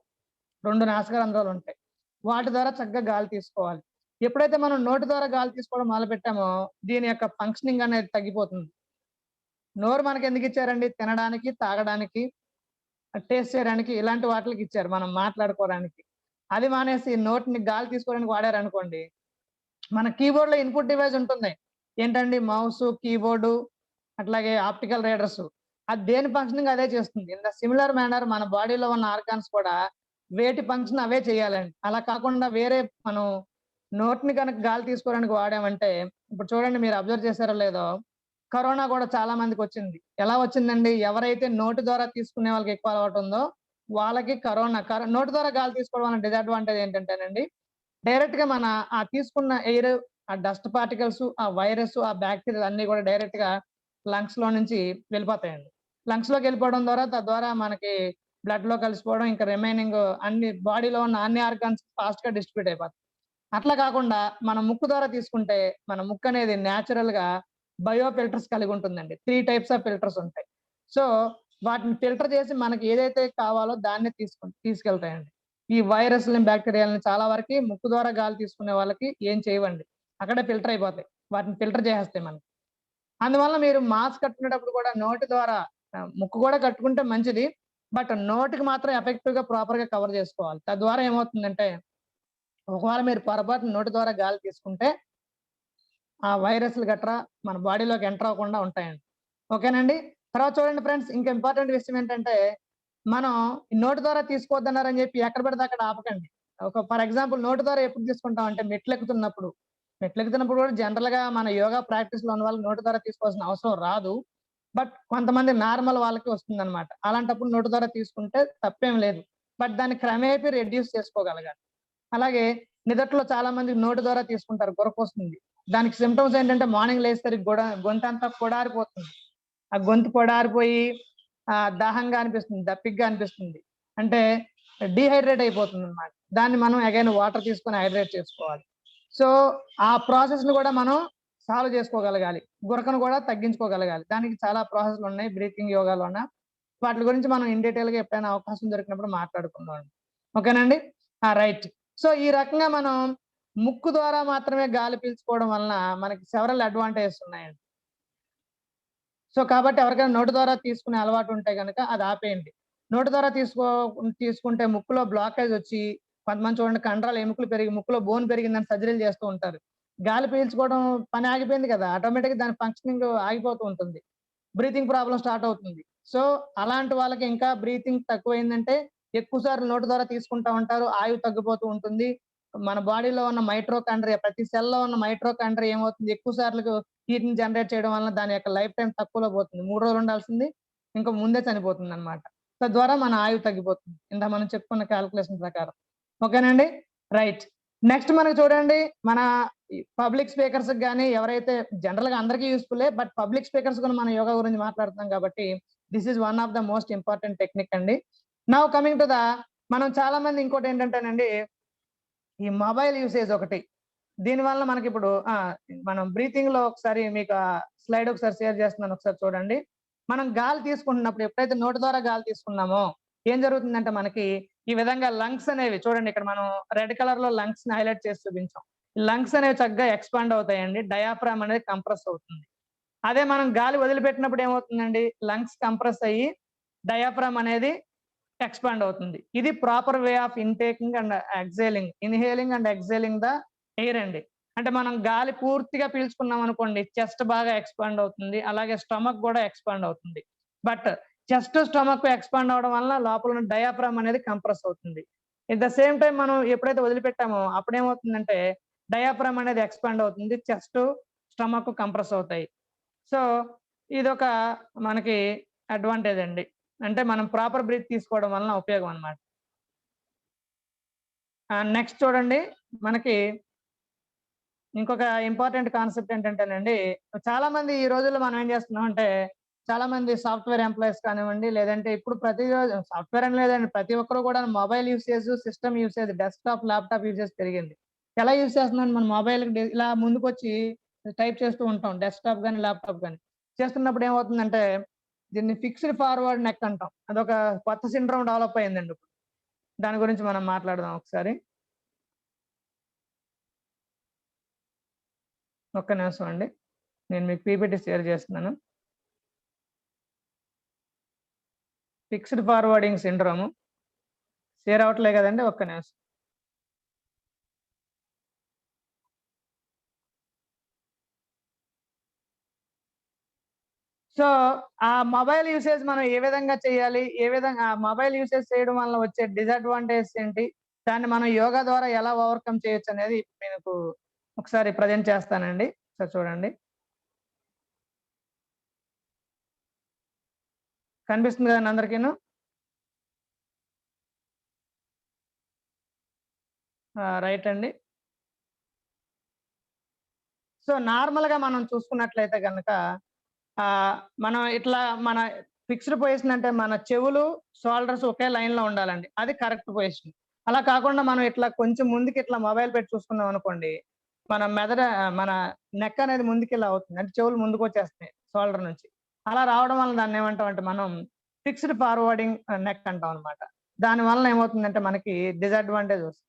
2 నాసికా రంధ్రాలుంటాయి. వాటి ద్వారా చక్కగా గాలి తీసుకోవాలి. ఎప్పుడైతే మనం నోటి ద్వారా గాలి తీసుకోవడం మొదలుపెట్టామో దీని యొక్క ఫంక్షనింగ్ అనేది తగ్గిపోతుంది. నోరు మనకెందుకిచ్చారండి? తినడానికి, తాగడానికి, టేస్ట్ చేయడానికి ఇలాంటి వాటిలకి ఇచ్చారు. మనం మాట్లాడుకోవడానికి. అది మానేసి నోటిని గాలి తీసుకోవడానికి వాడారనుకోండి, మన కీబోర్డ్‌లో ఇన్‌పుట్ డివైస్ ఉంటుంది. ఏంటండి మౌసు, కీబోర్డు అట్లాగే ఆప్టికల్ రీడర్సు. అది దేని ఫంక్షనింగ్ అదే చేస్తుంది. ఇన్ ద సిమిలర్ మేనర్ మన బాడీలో ఉన్న ఆర్గాన్స్ కూడా వేటి ఫంక్షన్ అవే చేయాలండి. అలా కాకుండా వేరే మనం నోటిని గనక గాలి తీసుకోవడానికి వాడామంటే, ఇప్పుడు చూడండి మీరు అబ్జర్వ్ చేశారో లేదో, కరోనా కూడా చాలా మందికొచ్చింది. ఎలా వచ్చిందండి? ఎవరైతే నోటి ద్వారా తీసుకునే వాళ్ళకి ఎక్కువ అలవాటు ఉందో, వాళ్ళకి కరోనా నోటి ద్వారా గాలి తీసుకోవడం వల్ల డిసడ్వాంటేజ్ ఏంటంటేనండి, డైరెక్ట్‌గా మన తీసుకున్న ఎయిర్, ఆ డస్ట్ పార్టికల్స్, ఆ వైరస్, ఆ బాక్టీరియాలు అన్నీ కూడా డైరెక్ట్‌గా లంగ్స్‌లో నుంచి వెళ్ళిపోతాయండి. లంగ్స్‌లోకి వెళ్ళిపోవడం ద్వారా తద్వారా మనకి బ్లడ్‌లో కలిసిపోవడం, ఇంకా రిమైనింగ్ అన్ని బాడీలో ఉన్న అన్ని ఆర్గాన్స్ ఫాస్ట్‌గా డిస్ట్రిబ్యూట్ అయిపోతాయి. అట్లా కాకుండా మనం ముక్కు ద్వారా తీసుకుంటే, మన ముక్కనేది నేచురల్‌గా బయో ఫిల్టర్స్ కలిగి ఉంటుందండి. 3 టైప్స్ ఆఫ్ ఫిల్టర్స్ ఉంటాయి. సో, వాటిని ఫిల్టర్ చేసి మనకి ఏదైతే కావాలో దాన్నే తీసుకెళ్తాయండి. ఈ వైరస్‌లని, బాక్టీరియాలని చాలా వరకి ముక్కు ద్వారా గాలి తీసుకునే వాళ్ళకి ఏం చేయవండి. అక్కడే ఫిల్టర్ అయిపోతాయి. వాటిని ఫిల్టర్ చేసేస్తాయి మనకి. అందువల్ల మీరు మాస్క్ కట్టుకునేటప్పుడు కూడా నోటి ద్వారా ముక్కు కూడా కట్టుకుంటే మంచిది. బట్ నోటికి మాత్రం ఎఫెక్టివ్‌గా ప్రాపర్‌గా కవర్ చేసుకోవాలి. తద్వారా ఏమవుతుందంటే ఒకవేళ మీరు పొరపాటున నోటి ద్వారా గాలి తీసుకుంటే ఆ వైరస్‌లు గట్రా మన బాడీలోకి ఎంటర్ అవ్వకుండా ఉంటాయండి. ఓకేనండి. తర్వాత చూడండి ఫ్రెండ్స్, ఇంకా ఇంపార్టెంట్ విషయం ఏంటంటే, మనం ఈ నోటి ద్వారా తీసుకోవద్దన్నారని చెప్పి ఎక్కడ పడితే అక్కడ ఆపకండి. ఫర్ ఎగ్జాంపుల్ నోటి ద్వారా ఎప్పుడు తీసుకుంటాం అంటే మెట్లెక్కుతున్నప్పుడు. మెట్లెక్కుతున్నప్పుడు కూడా జనరల్‌గా మన యోగా ప్రాక్టీస్‌లో ఉన్న వాళ్ళు నోటి ద్వారా తీసుకోవాల్సిన అవసరం రాదు. బట్ కొంతమంది నార్మల్ వాళ్ళకి వస్తుందన్నమాట. అలాంటప్పుడు నోటి ద్వారా తీసుకుంటే తప్పేం లేదు. బట్ దాన్ని క్రమేపీ రెడ్యూస్ చేసుకోగలగాలి. అలాగే నిదట్లో చాలా మంది నోటి ద్వారా తీసుకుంటారు. గురకొస్తుంది. దానికి సింప్టమ్స్ ఏంటంటే మార్నింగ్ లేచేసరికి గొంతంతా పొడారిపోతుంది. ఆ గొంతు పొడారిపోయి దాహంగా అనిపిస్తుంది. దప్పికగా అనిపిస్తుంది. అంటే డీహైడ్రేట్ అయిపోతుందన్నమాట. దాన్ని మనం అగైన్ వాటర్ తీసుకొని హైడ్రేట్ చేసుకోవాలి. సో, ఆ ప్రాసెస్‌ని కూడా మనం సాల్వ్ చేసుకోగలగాలి. గురకను కూడా తగ్గించుకోగలగాలి. దానికి చాలా ప్రాసెస్‌లున్నాయి బ్రీతింగ్ యోగాలోన. వాటి గురించి మనం ఇన్ డీటెయిల్‌గా ఎప్పుడైనా అవకాశం దొరికినప్పుడు మాట్లాడుకుందాం. ఓకేనండి? రైట్. సో, ఈ రకంగా మనం ముక్కు ద్వారా మాత్రమే గాలి పీల్చుకోవడం వలన మనకి సెవరల్ అడ్వాంటేజెస్ ఉన్నాయండి. సో, కాబట్టి ఎవరికైనా నోటి ద్వారా తీసుకునే అలవాటు ఉంటే గనక అది ఆపేయండి. నోటి ద్వారా తీసుకుంటే ముక్కులో బ్లాకేజ్ వచ్చి కొంతమంది చూడండి కండరాలు ఎముకలు పెరిగి ముక్కులో బోన్ పెరిగిందని సర్జరీలు చేస్తూ ఉంటారు. గాలి పీల్చుకోవడం పని ఆగిపోయింది కదా! ఆటోమేటిక్‌గా దాని ఫంక్షనింగ్ ఆగిపోతూ ఉంటుంది. బ్రీతింగ్ ప్రాబ్లమ్ స్టార్ట్ అవుతుంది. సో, అలాంటి వాళ్ళకి ఇంకా బ్రీతింగ్ తక్కువైందంటే ఎక్కువ సార్లు నోటి ద్వారా తీసుకుంటా ఉంటారు. ఆయువు తగ్గిపోతూ ఉంటుంది. మన బాడీలో ఉన్న మైటోకాండ్రియా ప్రతి సెల్‌లో ఉన్న మైటోకాండ్రియా ఏమవుతుంది ఎక్కువ సార్లు హీట్‌ని జనరేట్ చేయడం వలన దాని యొక్క లైఫ్ టైమ్ తక్కువలో పోతుంది. 3 రోజులు ఉండాల్సింది ఇంకా ముందే చనిపోతుందన్నమాట. తద్వారా మన ఆయువు తగ్గిపోతుంది. ఇందాక మనం చెప్పుకున్న కాలిక్యులేషన్ ప్రకారం. ఓకేనండి? రైట్. నెక్స్ట్ మనకు చూడండి మన ఈ పబ్లిక్ స్పీకర్స్‌కి గాని ఎవరైతే జనరల్‌గా అందరికీ యూజ్‌ఫుల్లే. బట్ పబ్లిక్ స్పీకర్స్ కూడా మనం యోగా గురించి మాట్లాడుతున్నాం కాబట్టి this is one of the most important technique అండి. నౌ కమింగ్ టు ద మనం చాలా మంది ఇంకోటేంటంటేనండి ఈ మొబైల్ యూసేజ్ ఒకటి. దీనివల్ల మనకిప్పుడు మనం బ్రీతింగ్‌లో ఒకసారి మీకు స్లైడ్ ఒకసారి షేర్ చేస్తున్నాను. ఒకసారి చూడండి. మనం గాలి తీసుకుంటున్నప్పుడు ఎప్పుడైతే నోటి ద్వారా గాలి తీసుకున్నామో ఏం జరుగుతుందంటే మనకి ఈ విధంగా లంగ్స్ అనేవి చూడండి ఇక్కడ మనం రెడ్ కలర్‌లో లంగ్స్‌ని హైలైట్ చేసి చూపించాం. లంగ్స్ అనేవి చక్కగా ఎక్స్‌పాండ్ అవుతాయండి. డయాఫ్రామ్ అనేది కంప్రెస్ అవుతుంది. అదే మనం గాలి వదిలిపెట్టినప్పుడు ఏమవుతుందండి లంగ్స్ కంప్రెస్ అయ్యి డయాఫ్రామ్ అనేది ఎక్స్‌పాండ్ అవుతుంది. ఇది proper way of intaking and exhaling. Inhaling and exhaling the air అండి. అంటే మనం గాలి పూర్తిగా పీల్చుకున్నాం అనుకోండి చెస్ట్ బాగా ఎక్స్‌పాండ్ అవుతుంది. అలాగే స్టమక్ గూడా ఎక్స్‌పాండ్ అవుతుంది. బట్ చెస్ట్, స్టమక్ ఎక్స్‌పాండ్ అవ్వడం వలన లోపల ఉన్న డయాఫ్రామ్ అనేది కంప్రెస్ అవుతుంది. ఎట్ ద సేమ్ టైమ్ మనం ఎప్పుడైతే వదిలిపెట్టామో అప్పుడేమవుతుందంటే డయాఫ్రామ్ అనేది ఎక్స్‌పాండ్ అవుతుంది. చెస్ట్, స్టమక్ కంప్రెస్ అవుతాయి. సో, ఇదొక మనకి అడ్వాంటేజ్ అండి. అంటే మనం ప్రాపర్ బ్రీత్ తీసుకోవడం వలన ఉపయోగం అన్నమాట. నెక్స్ట్ చూడండి మనకి ఇంకొక ఇంపార్టెంట్ కాన్సెప్ట్ ఏంటంటేనండి, చాలా మంది ఈ రోజుల్లో మనం ఏం చేస్తున్నామంటే, చాలా మంది సాఫ్ట్‌వేర్ ఎంప్లాయీస్ కానివ్వండి, లేదంటే ఇప్పుడు ప్రతిరోజు సాఫ్ట్‌వేర్ అని లేదండి. ప్రతి ఒక్కరు కూడా mobile usage, system usage, desktop, laptop usage పెరిగింది. ఎలా యూజ్ చేస్తున్నాం మన మొబైల్‌కి ఇలా ముందుకొచ్చి టైప్ చేస్తూ ఉంటాం. డెస్క్‌టాప్ గాని, ల్యాప్‌టాప్ గాని. చేస్తున్నప్పుడు ఏమవుతుందంటే, దీన్ని ఫిక్స్డ్ ఫార్వర్డ్ నెక్ అంటాం. అదొక కొత్త సిండ్రోమ్ డెవలప్ అయిందండి ఇప్పుడు. దాని గురించి మనం మాట్లాడదాం ఒకసారి. ఒక్క నిమిషం అండి. నేను మీకు పీపీటీ షేర్ చేస్తున్నాను. Fixed forwarding syndrome. షేర్ అవ్వట్లే కదండీ! ఒక్క నిమిషం. సో, ఆ మొబైల్ యూసేజ్ మనం ఏ విధంగా చేయాలి? ఏ విధంగా ఆ మొబైల్ యూసేజ్ చేయడం వల్ల వచ్చే డిసడ్వాంటేజెస్ ఏంటి? దాన్ని మనం యోగా ద్వారా ఎలా ఓవర్‌కమ్ చేయొచ్చనేది మీకు ఒకసారి ప్రెజెంట్ చేస్తానండి. ఒకసారి చూడండి. కనిపిస్తుంది కదండీ అందరికీను? రైట్ అండి. సో, నార్మల్‌గా మనం చూసుకున్నట్లయితే గనక మనం ఇట్లా మన ఫిక్స్డ్ పొజిషన్ అంటే మన చెవులు, షోల్డర్స్ ఒకే లైన్‌లో ఉండాలండి. అది కరెక్ట్ పొజిషన్. అలా కాకుండా మనం ఇట్లా కొంచెం ముందుకి ఇట్లా మొబైల్ పెట్టి చూసుకున్నాం అనుకోండి, మన నెక్ అనేది ముందుకి ఇలా అవుతుంది. అంటే చెవులు ముందుకొచ్చేస్తాయి షోల్డర్ నుంచి. అలా రావడం వల్ల దాన్ని ఏమంటామంటే మనం ఫిక్స్డ్ ఫార్వర్డింగ్ నెక్ అంటాం అన్నమాట. దాని వలన ఏమవుతుందంటే మనకి డిసడ్వాంటేజ్ వస్తుంది.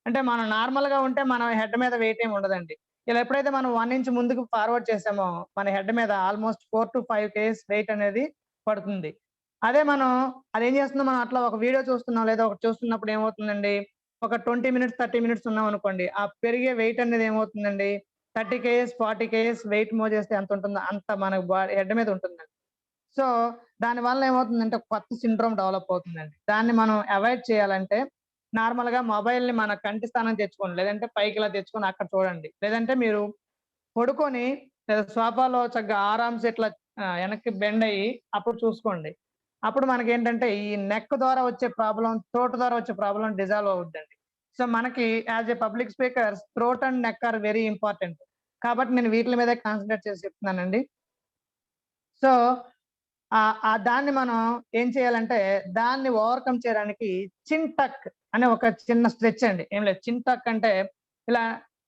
అంటే మనం నార్మల్‌గా ఉంటే మన హెడ్ మీద వెయిట్ ఏమి ఉండదండి. ఇలా ఎప్పుడైతే మనం 1 ఇంచ్ ముందుకు ఫార్వర్డ్ చేసామో మన హెడ్ మీద ఆల్మోస్ట్ 4-5 కేజీస్ వెయిట్ అనేది పడుతుంది. అదే మనం అదేం చేస్తుందో మనం అట్లా ఒక వీడియో చూస్తున్నాం లేదా ఒకటి చూస్తున్నప్పుడు ఏమవుతుందండి, ఒక 20 మినిట్స్, 30 మినిట్స్ ఉన్నామనుకోండి, ఆ పెరిగే వెయిట్ అనేది ఏమవుతుందండి 30 కేజీస్, 40 కేజీస్ వెయిట్ మోజేస్తే ఎంత ఉంటుందో అంత మన హెడ్ మీద ఉంటుందండి. సో, దానివల్ల ఏమవుతుందంటే కొత్త సిండ్రోమ్ డెవలప్ అవుతుందండి. దాన్ని మనం అవాయిడ్ చేయాలంటే నార్మల్‌గా మొబైల్‌ని మన కంటి స్థానం తెచ్చుకోండి. లేదంటే పైకి ఇలా తెచ్చుకొని అక్కడ చూడండి. లేదంటే మీరు పడుకొని లేదా సోఫాలో చక్కగా ఆరామ్‌సే ఇట్లా వెనక్కి బెండ్ అయ్యి అప్పుడు చూసుకోండి. అప్పుడు మనకేంటంటే ఈ నెక్ ద్వారా వచ్చే ప్రాబ్లమ్, థ్రోట్ ద్వారా వచ్చే ప్రాబ్లమ్ డిజాల్వ్ అవుద్దండి. సో, మనకి as a public speakers throat and neck are very important. కాబట్టి నేను వీటిల మీదే కాన్సంట్రేట్ చేసి చెప్తున్నానండి. సో, దాన్ని మనం ఏం చేయాలంటే దాన్ని ఓవర్‌కమ్ చేయడానికి చిన్ టక్ అనే ఒక చిన్న స్ట్రెచ్ అండి. ఏం లేదు. చిన్ టక్ అంటే ఇలా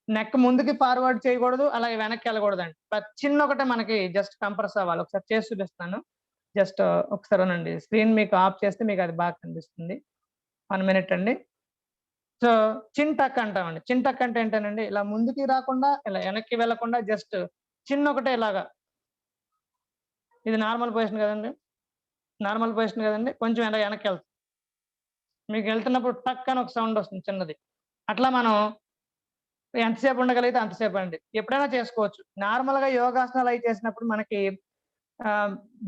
నెక్ ముందుకి ఫార్వర్డ్ చేయకూడదు. అలాగే వెనక్కి ఎళ్ళకూడదండి. చిన్ ఒకటే మనకి జస్ట్ కంప్రెస్ అవ్వాలి. ఒకసారి చేసి చూపిస్తాను. జస్ట్ ఒకసారి వినండి. స్క్రీన్ మీకు ఆఫ్ చేస్తే మీకు అది బాగా కనిపిస్తుంది. 1 మినిట్ అండి. సో, చిన్ టక్ అంటామండి. చిన్ టక్ అంటే ఏంటేనండి ఇలా ముందుకి రాకుండా, ఇలా వెనక్కి వెళ్ళకుండా జస్ట్ చిన్ ఒకటే ఇలాగా. ఇది నార్మల్ పొజిషన్ కదండీ! నార్మల్ పొజిషన్ కదండీ! కొంచెం ఇలా వెనక్కెళ్తాం. మీకెళ్తున్నప్పుడు టక్ అని ఒక సౌండ్ వస్తుంది చిన్నది. అట్లా మనం ఎంతసేపు ఉండగలిగితే అంతసేపండి. ఎప్పుడైనా చేసుకోవచ్చు. నార్మల్‌గా యోగాసనాలు అయి చేసినప్పుడు మనకి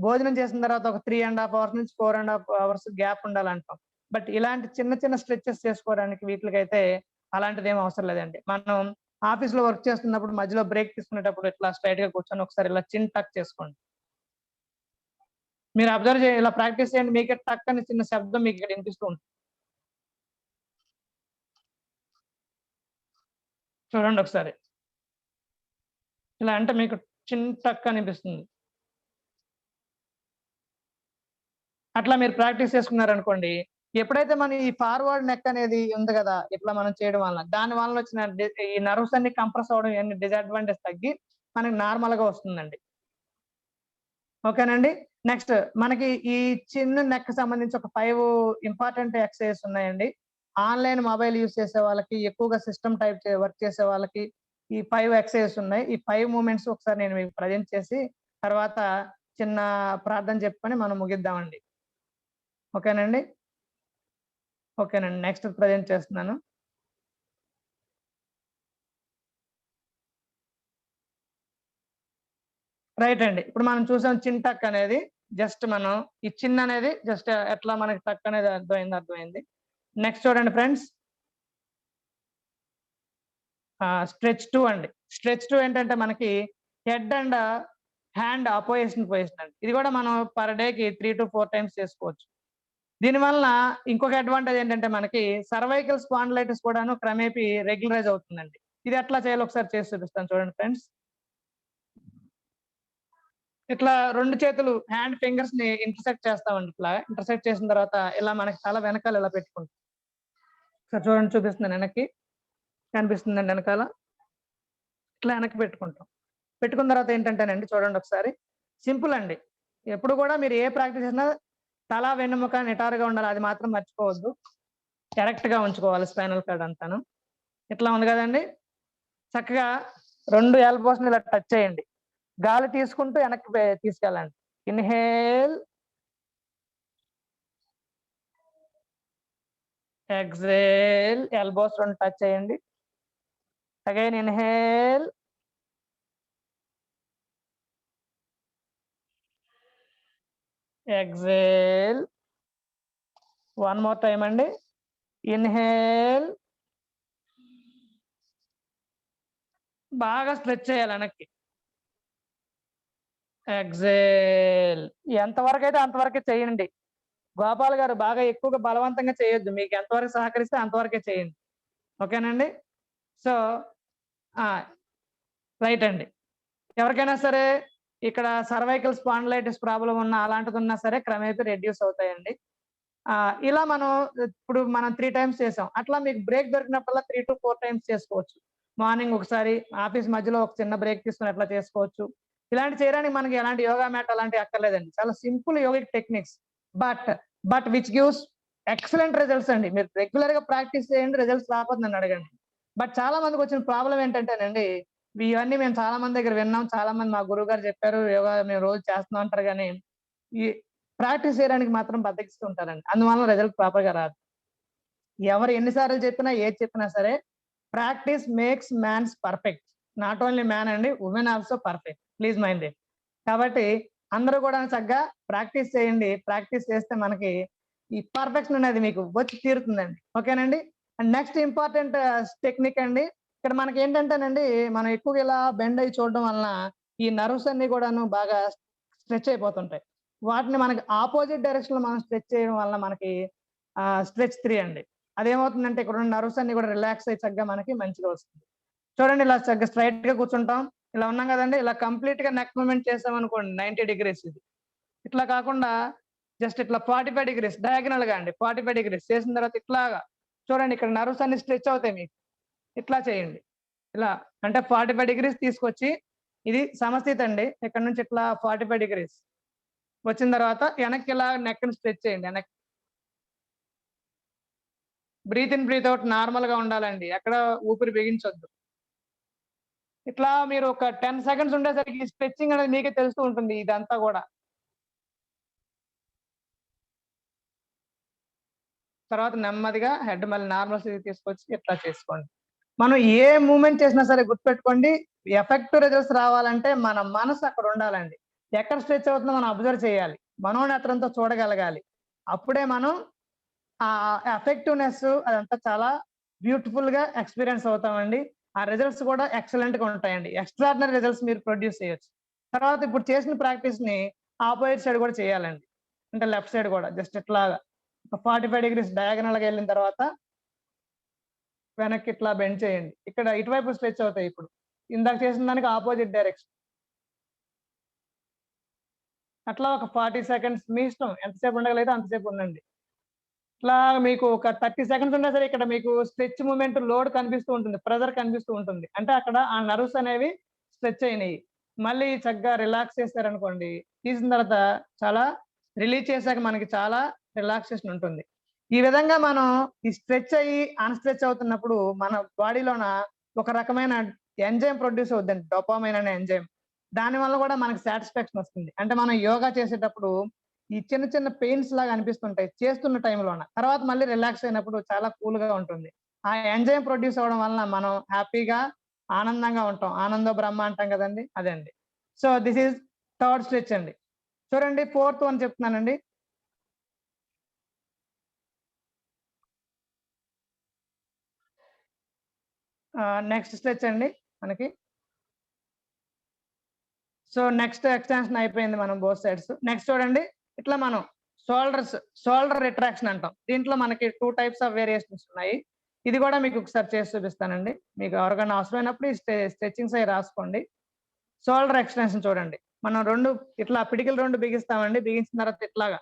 భోజనం చేసిన తర్వాత ఒక 3 ½ అవర్స్ నుంచి 4 ½ అవర్స్ గ్యాప్ ఉండాలంటాం. బట్ ఇలాంటి చిన్న చిన్న స్ట్రెచెస్ చేసుకోవడానికి వీటిలకైతే అలాంటిదేం అవసరం లేదండి. మనం ఆఫీస్‌లో వర్క్ చేస్తున్నప్పుడు మధ్యలో బ్రేక్ తీసుకునేటప్పుడు ఇట్లా స్ట్రెయిట్‌గా కూర్చొని ఒకసారి ఇలా చిన్ టక్ చేసుకోండి. మీరు అబ్జర్వ్ ఇలా ప్రాక్టీస్ చేయండి. మీకే టక్ అని చిన్న శబ్దం మీకిక్కడ వినిపిస్తూ ఉంటుంది. చూడండొకసారి. ఇలా అంటే మీకు చిన్ టక్ అనిపిస్తుంది. అట్లా మీరు ప్రాక్టీస్ చేసుకున్నారనుకోండి, ఎప్పుడైతే మన ఈ ఫార్వర్డ్ నెక్ అనేది ఉంది గదా! ఇట్లా మనం చేయడం వలన, దాని వలన వచ్చిన ఈ నర్వ్స్ అన్ని కంప్రెస్ అవ్వడం ఇయన్నీ డిసడ్వాంటేజ్ తగ్గి మనకి నార్మల్‌గా వస్తుందండి. ఓకేనండి. నెక్స్ట్ మనకి ఈ చిన్ నెక్‌కి సంబంధించి ఒక 5 ఇంపార్టెంట్ ఎక్సర్‌సైజెస్ ఉన్నాయండి. ఆన్‌లైన్ మొబైల్ యూజ్ చేసే వాళ్ళకి, ఎక్కువగా సిస్టమ్ టైప్ వర్క్ చేసే వాళ్ళకి ఈ 5 ఎక్సర్‌సైజెస్ ఉన్నాయి. ఈ 5 మూవ్‌మెంట్స్ ఒకసారి నేను మీకు ప్రెజెంట్ చేసి, తర్వాత చిన్న ప్రార్థన చెప్పుకొని మనం ముగిద్దామండి. ఓకేనండి. ఓకేనండి. నెక్స్ట్ ప్రెజెంట్ చేస్తున్నాను. రైట్ అండి. ఇప్పుడు మనం చూసాం చిన్ టక్ అనేది జస్ట్ మనం ఈ చిన్ అనేది జస్ట్ ఎట్లా మనకి టక్ అనేది అర్థమైంది. నెక్స్ట్ చూడండి ఫ్రెండ్స్. స్ట్రెచ్ 2 అండి. స్ట్రెచ్ 2 ఏంటంటే మనకి హెడ్ అండ్ హ్యాండ్ పొజిషన్ అండి. ఇది కూడా మనం పర్ డేకి 3-4 టైమ్స్ చేసుకోవచ్చు. దీని వలన ఇంకొక అడ్వాంటేజ్ ఏంటంటే మనకి సర్వైకల్ స్పాండిలైటిస్ కూడాను క్రమేపీ రెగ్యులరైజ్ అవుతుందండి. ఇది ఎట్లా చేయాలో ఒకసారి చేసి చూపిస్తాను చూడండి ఫ్రెండ్స్. ఇట్లా 2 చేతులు హ్యాండ్ ఫింగర్స్‌ని ఇంటర్సెక్ట్ చేస్తామండి ఇట్లా. ఇంటర్సెక్ట్ చేసిన తర్వాత ఇలా మనకి తల వెనకాల ఇలా పెట్టుకుంటాం. ఒకసారి చూడండి చూపిస్తున్నాను వెనక్కి. కనిపిస్తుందండి వెనకాల? ఇట్లా వెనక్కి పెట్టుకుంటాం. పెట్టుకున్న తర్వాత ఏంటంటేనండి చూడండి ఒకసారి. సింపుల్ అండి. ఎప్పుడు కూడా మీరు ఏ ప్రాక్టీస్ చేసినా తల, వెన్నెముక నిటారుగా ఉండాలి. అది మాత్రం మర్చిపోవద్దు. కరెక్ట్‌గా ఉంచుకోవాలి స్పైనల్ కార్డ్ అంతాను. ఇట్లా ఉంది గదండీ! చక్కగా 2 ఎల్బోస్‌ని ఇలా టచ్ చేయండి. గాలి తీసుకుంటూ వెనక్కి తీసుకెళ్ళండి. ఇన్‌హేల్, ఎక్స్‌హేల్ ఎల్బోస్ 2 టచ్ చేయండి. Again inhale, exhale. One more time అండి. ఇన్‌హేల్, బాగా స్ట్రెచ్ చేయాలి వెనక్కి. ఎక్స్‌హేల్. ఎంతవరకైతే అంతవరకే చేయండి. గోపాల్ గారు బాగా ఎక్కువగా బలవంతంగా చేయొద్దు. మీకు ఎంతవరకు సహకరిస్తే అంతవరకే చేయండి. ఓకేనండి? సో ఆ! రైట్ అండి. ఎవరికైనా సరే ఇక్కడ సర్వైకల్ స్పాండిలైటిస్ ప్రాబ్లమ్ ఉన్నా, అలాంటిదున్నా సరే క్రమేపీ రెడ్యూస్ అవుతాయండి. ఇలా మనం ఇప్పుడు మనం 3 టైమ్స్ చేసాం. అట్లా మీకు బ్రేక్ దొరికినప్పుడల్లా 3-4 టైమ్స్ చేసుకోవచ్చు. మార్నింగ్ ఒకసారి, ఆఫీస్ మధ్యలో ఒక చిన్న బ్రేక్ తీసుకొని అట్లా చేసుకోవచ్చు. ఇలాంటివి చేయడానికి మనకి ఎలాంటి యోగా మ్యాట్ అలాంటివి అక్కర్లేదండి. చాలా simple yogic techniques. But, which gives excellent results అండి. మీరు రెగ్యులర్‌గా ప్రాక్టీస్ చేయండి. రిజల్ట్స్ రాకపోతే నన్నడగండి. బట్ చాలా మందికొచ్చిన ప్రాబ్లమ్ ఏంటంటేనండి, ఇవన్నీ మేము చాలా మంది దగ్గర విన్నాం. చాలా మంది మా గురువుగారు చెప్పారు. యోగా మేము రోజు చేస్తున్నాం అంటారు గానీ, ఈ ప్రాక్టీస్ చేయడానికి మాత్రం బద్ధకిస్తూ ఉంటారండి. అందువల్ల రిజల్ట్ ప్రాపర్‌గా రాదు. ఎవరు ఎన్ని సార్లు చెప్పినా, ఏది చెప్పినా సరే practice makes mans perfect. Not only man అండి, women also perfect. Please mind it. కాబట్టి అందరూ కూడా చక్కగా ప్రాక్టీస్ చేయండి. ప్రాక్టీస్ చేస్తే మనకి ఈ పర్ఫెక్షన్ అనేది మీకు వచ్చి తీరుతుందండి. ఓకేనండి. అండ్ నెక్స్ట్ ఇంపార్టెంట్ టెక్నిక్ అండి. ఇక్కడ మనకేంటంటేనండి, మనం ఎక్కువగా ఇలా బెండ్ అయ్యి చూడడం వలన ఈ నర్వ్స్ అన్నీ కూడాను బాగా స్ట్రెచ్ అయిపోతుంటాయి. వాటిని మనకి అపోజిట్ డైరెక్షన్‌లో మనం స్ట్రెచ్ చేయడం వలన మనకి స్ట్రెచ్ 3 అండి. అదేమవుతుందంటే ఇక్కడున్న నర్వ్స్ అన్నీ కూడా రిలాక్స్ అయ్యి చక్కగా మనకి మంచిగా వస్తుంది. చూడండి ఇలా చక్కగా స్ట్రెయిట్‌గా కూర్చుంటాం. ఇలా ఉన్నాం గదండీ! ఇలా కంప్లీట్‌గా నెక్ మూవ్‌మెంట్ చేసామనుకోండి 90 డిగ్రీస్ ఇది. ఇట్లా కాకుండా జస్ట్ ఇట్లా 45 డిగ్రీస్ డయాగనల్‌గా అండి. 45 డిగ్రీస్ చేసిన తర్వాత ఇట్లాగా చూడండి, ఇక్కడ నర్వ్స్ అన్ని స్ట్రెచ్ అవుతాయి మీకు. ఇట్లా చేయండి. ఇలా అంటే 45 డిగ్రీస్ తీసుకొచ్చి ఇది సమస్థితి అండి. ఇక్కడ నుంచి ఇట్లా 45 డిగ్రీస్ వచ్చిన తర్వాత వెనక్కి ఇలా నెక్‌ని స్ట్రెచ్ చేయండి. వెనక్కి బ్రీత్ ఇన్, బ్రీత్ ఔట్ నార్మల్‌గా ఉండాలండి. ఎక్కడ ఊపిరి బిగించొద్దు. ఇట్లా మీరు ఒక 10 సెకండ్స్ ఉండేసరికి స్ట్రెచింగ్ అనేది మీకే తెలుస్తూ ఉంటుంది ఇదంతా గూడా. తర్వాత నెమ్మదిగా హెడ్ మళ్ళీ నార్మల్ స్థితికి తీసుకొచ్చి ఇట్లా చేసుకోండి. మనం ఏ మూవ్‌మెంట్ చేసినా సరే గుర్తుపెట్టుకోండి, ఎఫెక్టివ్ రిజల్ట్స్ రావాలంటే మన మనసు అక్కడ ఉండాలండి. ఎక్కడ స్ట్రెచ్ అవుతుందో మనం అబ్జర్వ్ చేయాలి. మనోనేత్రంతో చూడగలగాలి. అప్పుడే మనం ఎఫెక్టివ్‌నెస్ అదంతా చాలా బ్యూటిఫుల్‌గా ఎక్స్‌పీరియన్స్ అవుతామండి. ఆ రిజల్ట్స్ కూడా ఎక్సలెంట్‌గా ఉంటాయండి. ఎక్స్ట్రార్డినరీ రిజల్ట్స్ మీరు ప్రొడ్యూస్ చేయొచ్చు. తర్వాత ఇప్పుడు చేసిన ప్రాక్టీస్‌ని ఆపోజిట్ సైడ్ కూడా చేయాలండి. అంటే లెఫ్ట్ సైడ్ కూడా జస్ట్ ఇట్లాగా ఒక 45 డిగ్రీస్ డయాగనల్‌గా ఎళ్ళిన తర్వాత వెనక్కి ఇట్లా బెండ్ చేయండి. ఇక్కడ ఇటువైపు స్ట్రెచ్ అవుతాయి ఇప్పుడు. ఇందాక చేసిన దానికి అపోజిట్ డైరెక్షన్. అట్లా ఒక 40 సెకండ్స్ మీ ఇష్టం. ఎంతసేపు ఉండగలిగితే అంతసేపు ఉండండి. ఇట్లా మీకు ఒక 30 సెకండ్స్ ఉన్నా సరే ఇక్కడ మీకు స్ట్రెచ్ మూవ్‌మెంట్ లోడ్ కనిపిస్తూ ఉంటుంది. ప్రెషర్ కనిపిస్తూ ఉంటుంది. అంటే అక్కడ ఆ నర్వ్స్ అనేవి స్ట్రెచ్ అయినాయి. మళ్ళీ చక్కగా రిలాక్స్ చేశారనుకోండి, తీసిన తర్వాత చాలా రిలీజ్ చేశాక మనకి చాలా రిలాక్సేషన్ ఉంటుంది. ఈ విధంగా మనం ఈ స్ట్రెచ్ అయ్యి, అన్‌స్ట్రెచ్ అవుతున్నప్పుడు మన బాడీలోన ఒక రకమైన ఎంజైమ్ ప్రొడ్యూస్ అవుద్దండి. డోపామైన్ అనే ఎంజైమ్. దానివల్ల కూడా మనకి సాటిస్ఫాక్షన్ వస్తుంది. అంటే మనం యోగా చేసేటప్పుడు ఈ చిన్న చిన్న పెయిన్స్ లాగా అనిపిస్తుంటాయి చేస్తున్న టైంలోన. తర్వాత మళ్ళీ రిలాక్స్ అయినప్పుడు చాలా కూల్‌గా ఉంటుంది. ఆ ఎంజైమ్ ప్రొడ్యూస్ అవ్వడం వలన మనం హ్యాపీగా, ఆనందంగా ఉంటాం. ఆనందో బ్రహ్మ అంటాం గదండీ! అదండి. So, this is third stretch అండి. చూడండి ఫోర్త్ వన్ చెప్తున్నానండి. నెక్స్ట్ స్ట్రెచ్ అండి మనకి. సో, నెక్స్ట్ ఎక్స్‌టెన్షన్ అయిపోయింది మనం బోత్ సైడ్స్. నెక్స్ట్ చూడండి, ఇట్లా మనం షోల్డర్స్, షోల్డర్ రిట్రాక్షన్ అంటాం. దీంట్లో మనకి 2 టైప్స్ ఆఫ్ వేరియేషన్స్ ఉన్నాయి. ఇది గూడా మీకు ఒకసారి చేసి చూపిస్తానండి. మీకు ఎవరికైనా అవసరమైనప్పుడు ఈ స్ట్రెచింగ్స్ అయి రాసుకోండి. షోల్డర్ ఎక్స్‌టెన్షన్ చూడండి. మనం 2 ఇట్లా పిడికిలు 2 బిగిస్తామండి. బిగించిన తర్వాత ఇట్లాగా,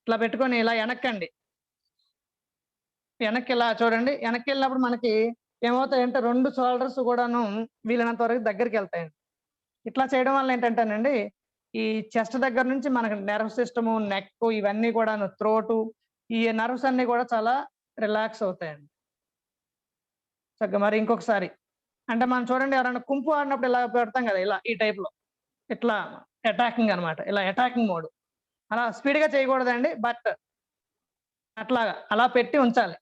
ఇట్లా పెట్టుకొని ఇలా ఎనక్కండి. వెనక్కి ఇలా చూడండి. వెనక్కెళ్ళినప్పుడు మనకి ఏమవుతాయంటే 2 షోల్డర్స్ గూడాను వీలైనంత వరకు దగ్గరికెళ్తాయండి. ఇట్లా చేయడం వల్ల ఏంటంటేనండి, ఈ చెస్ట్ దగ్గర నుంచి మనకి నెర్వ్ సిస్టము, నెక్కు ఇవన్నీ కూడాను థ్రోటు ఈ నర్వ్స్ అన్నీ గూడా చాలా రిలాక్స్ అవుతాయండి. చక్కగా మరి ఇంకొకసారి అంటే మనం చూడండి ఎవరైనా కుంఫు ఆడినప్పుడు ఇలా పెడతాం గదా! ఇలా ఈ టైప్‌లో. ఇట్లా అటాకింగ్ అన్నమాట. ఇలా అటాకింగ్ మోడ్. అలా స్పీడ్‌గా చేయకూడదండి. బట్ అట్లాగా అలా పెట్టి ఉంచాలి.